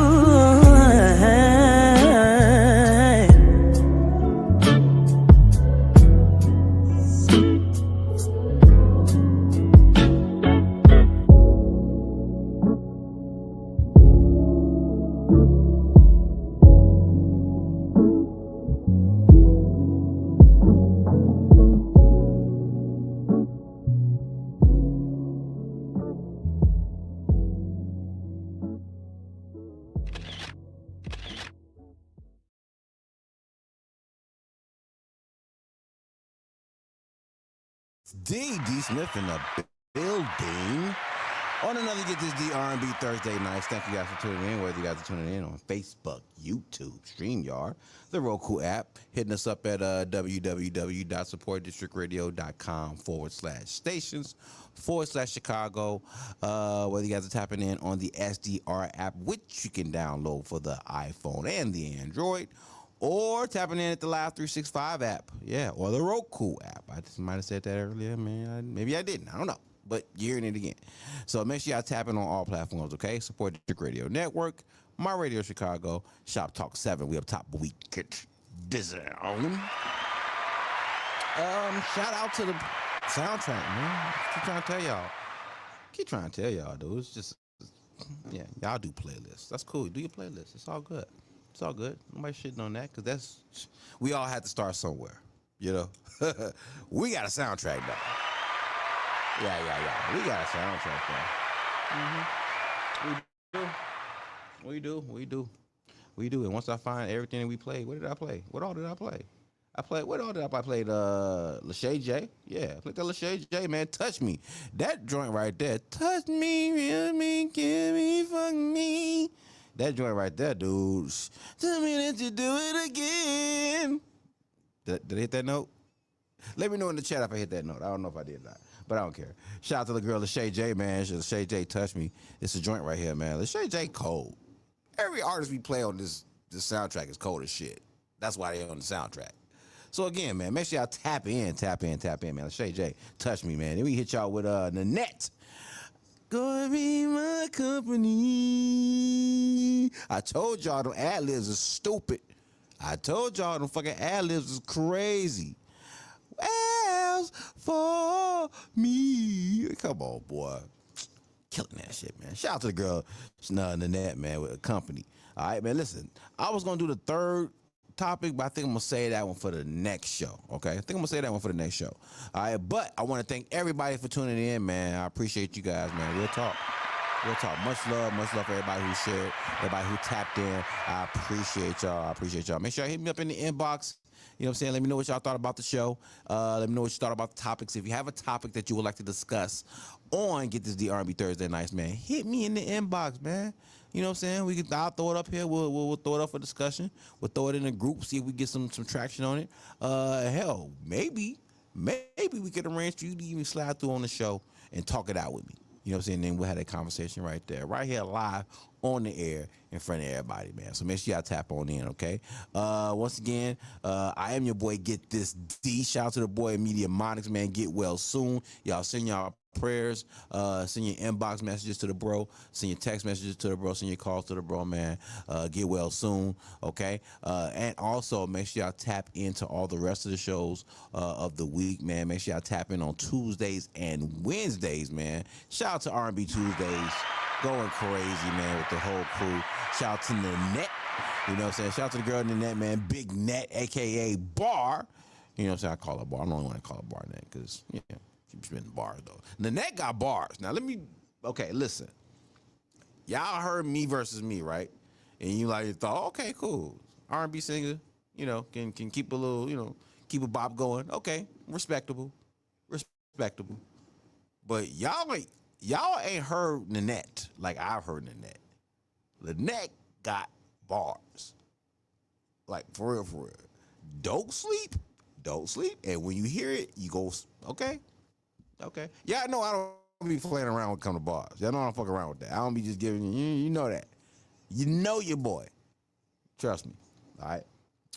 D Smith in the building. On another Get This D R&B Thursday nights. Thank you guys for tuning in, whether you guys are tuning in on Facebook, YouTube, StreamYard, the Roku app, hitting us up at www.supportdistrictradio.com/stations/Chicago. Whether you guys are tapping in on the SDR app, which you can download for the iPhone and the Android, or tapping in at the Live 365 app, yeah, or the Roku app. I just might have said that earlier, man. Maybe I didn't. I don't know, but you're hearing it again. So make sure y'all tapping on all platforms, okay? Support the District Radio Network, My Radio Chicago, Shop Talk 7. We up top, but we get this on. Shout out to the soundtrack, man. Keep trying to tell y'all, dude. It's just, yeah, y'all do playlists. That's cool. Do your playlist. It's all good. It's all good. Nobody shitting on that, because we all had to start somewhere, you know? We got a soundtrack, though. Yeah. We got a soundtrack, though. We do. And once I find everything that we played, what did I play? What all did I play? I played Lachey J. Yeah, I played that Lachey J, man. Touch Me. That joint right there. Touch me, feel me, give me, fuck me. That joint right there, dude. Tell me that you do it again. Did I hit that note? Let me know in the chat if I hit that note. I don't know if I did or not, but I don't care. Shout out to the girl, Lachey J, man. Lachey J, Touch Me. It's a joint right here, man. Lachey J cold. Every artist we play on this soundtrack is cold as shit. That's why they on the soundtrack. So again, man, make sure y'all tap in, man. Lachey J, Touch Me, man. Then we hit y'all with Nanette. Gonna be my company. I told y'all them ad-libs are stupid. I told y'all them fucking ad-libs is crazy. As for me. Come on, boy. killing that shit, man. Shout out to the girl, Nanette, man, with a company. All right, man, listen. I was going to do the third topic, but I think I'm going to say that one for the next show, okay? I think I'm going to say that one for the next show. All right, but I want to thank everybody for tuning in, man. I appreciate you guys, man. Real talk. Real talk. Much love for everybody who shared, everybody who tapped in. I appreciate y'all. Make sure y'all hit me up in the inbox. You know what I'm saying? Let me know what y'all thought about the show. Let me know what you thought about the topics. If you have a topic that you would like to discuss on Get This D R&B Thursday Nights, man, hit me in the inbox, man. You know what I'm saying? I'll throw it up here. We'll throw it up for discussion. We'll throw it in a group, see if we get some traction on it. Hell, maybe we could arrange for you to even slide through on the show and talk it out with me. You know what I'm saying? Then we'll have that conversation right there, right here live on the air in front of everybody, man. So make sure y'all tap on in, okay? Once again, I am your boy, Get This D. Shout out to the boy, Media Monics, man. Get well soon. Y'all send y'all prayers, send your inbox messages to the bro, send your text messages to the bro, send your calls to the bro, man. Get well soon, okay? And also make sure y'all tap into all the rest of the shows of the week, man. Make sure y'all tap in on Tuesdays and Wednesdays, man. Shout out to R&B 3Rzdays, going crazy, man, with the whole crew. Shout out to Nanette, you know what I'm saying? Shout out to the girl Nanette, man, Big Net, a.k.a. Bar. You know what I'm saying? I call her Bar. I don't want to call her Bar Net because, yeah. She's spitting bars, though. Nanette got bars. Now, okay, listen. Y'all heard Me Versus Me, right? And you thought, okay, cool. R&B singer, you know, can keep a little, you know, keep a bop going. Okay, respectable. But y'all ain't heard Nanette like I've heard Nanette. Nanette got bars. Like, for real. Don't sleep. And when you hear it, you go, okay. Yeah, I know I don't be playing around when it comes to bars. Y'all know I don't fuck around with that. I don't be just giving you know that. You know your boy. Trust me. All right?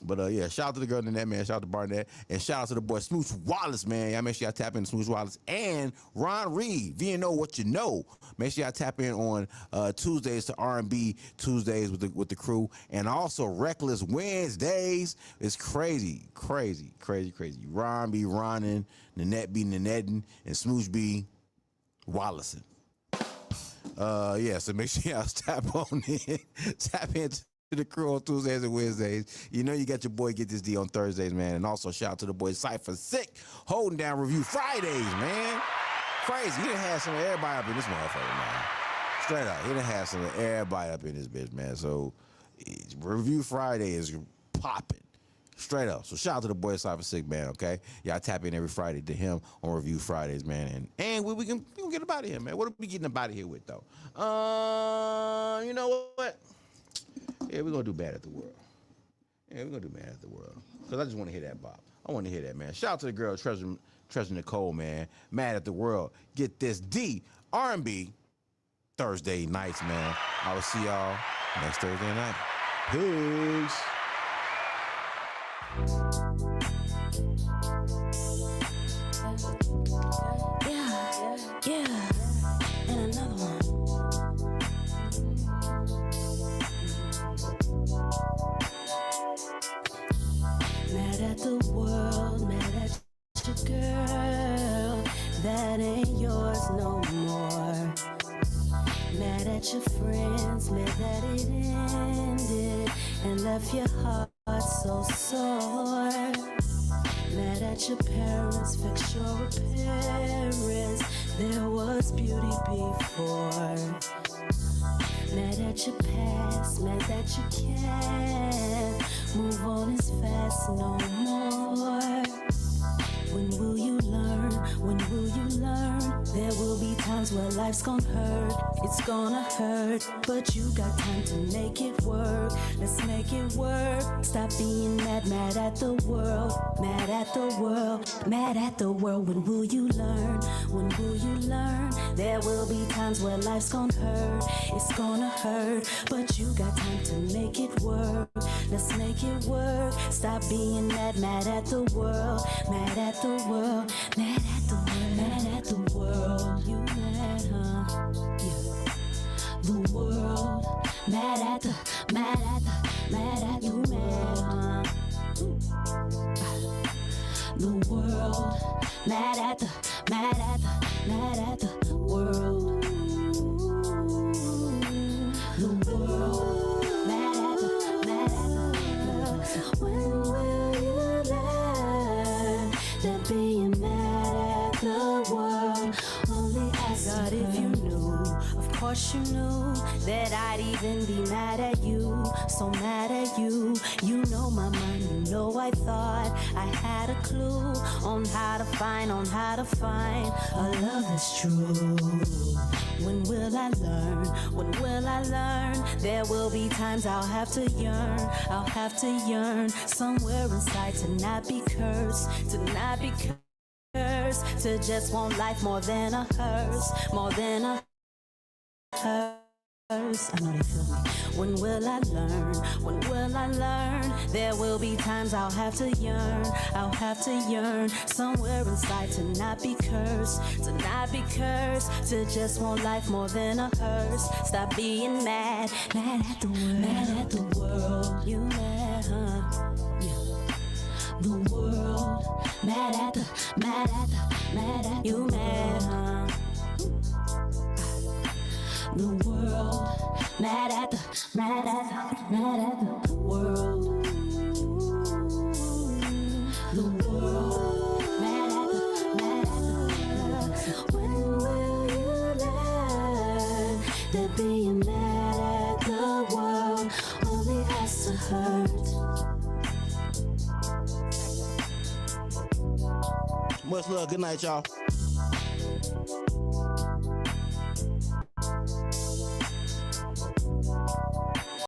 But, yeah, shout out to the girl in that, man. Shout out to Barnett. And shout out to the boy Smooch Wallace, man. Y'all make sure y'all tap in Smooch Wallace. And Ron Reed, if you know what you know, make sure y'all tap in on Tuesdays to R&B Tuesdays with the crew. And also Reckless Wednesdays. It's crazy. Ron be Ronin, Nanette be Nanettin', and Smooch be Wallacing. Yeah, so make sure y'all tap on in. Tap into the crew on Tuesdays and Wednesdays. You know you got your boy Get This D on Thursdays, man. And also shout out to the boy Cypher Sick holding down Review Fridays, man. Crazy. He done had some of everybody up in this motherfucker, man. Straight up. He done had some of everybody up in this bitch, man. So Review Friday is popping. Straight up. So shout out to the boy Cypher Sick, man, okay? Y'all tap in every Friday to him on Review Fridays, man. And we can get up out of here, man. What are we getting up out of here with, though? You know what? Yeah, we're going to do Bad at the World. Yeah, we're going to do Bad at the World. Because I just want to hear that bop. I want to hear that, man. Shout out to the girl, Treasure Nicole, man. Mad at the World. Get This D. R&B Thursday nights, man. I will see y'all next Thursday night. Peace. Yeah. And another one. Mad at the world, mad at your girl, that ain't yours no more. Mad at your friends, mad that it ended and left your heart so sore. Mad at your parents, fix your appearance, there was beauty before. Mad at your past, mad that you can't move on as fast no more. When will you learn? When will you learn? There will be times where life's gonna hurt. It's gonna hurt, but you got time to make it work. Let's make it work. Stop being mad at the world. Mad at the world, mad at the world. When will you learn? When will you learn? There will be times where life's gonna hurt. It's gonna hurt, but you got time to make it work. Let's make it work. Stop being mad at the world. Mad at the world, mad at the world, mad at the world. You mad, huh? Yeah. The world, mad at the, you mad, huh? The world, mad at the world. being mad at the world. Only ask God if you knew. Of course you knew that I'd even be mad at you. So mad at you. You know my mind. You know I thought I had a clue on how to find a love that's true. When will I learn? When will I learn? There will be times I'll have to yearn somewhere inside to not be cursed, to just want life more than a hearse. I know they feel me. When will I learn? When will I learn? There will be times I'll have to yearn somewhere inside to not be cursed, to just want life more than a hearse. Stop being mad at the world. You mad, huh? Yeah. The world, mad at you mad, huh? The world, mad at the world. The world, mad at the. When will you learn that being mad at the world only has to hurt? Much love. Good night, y'all.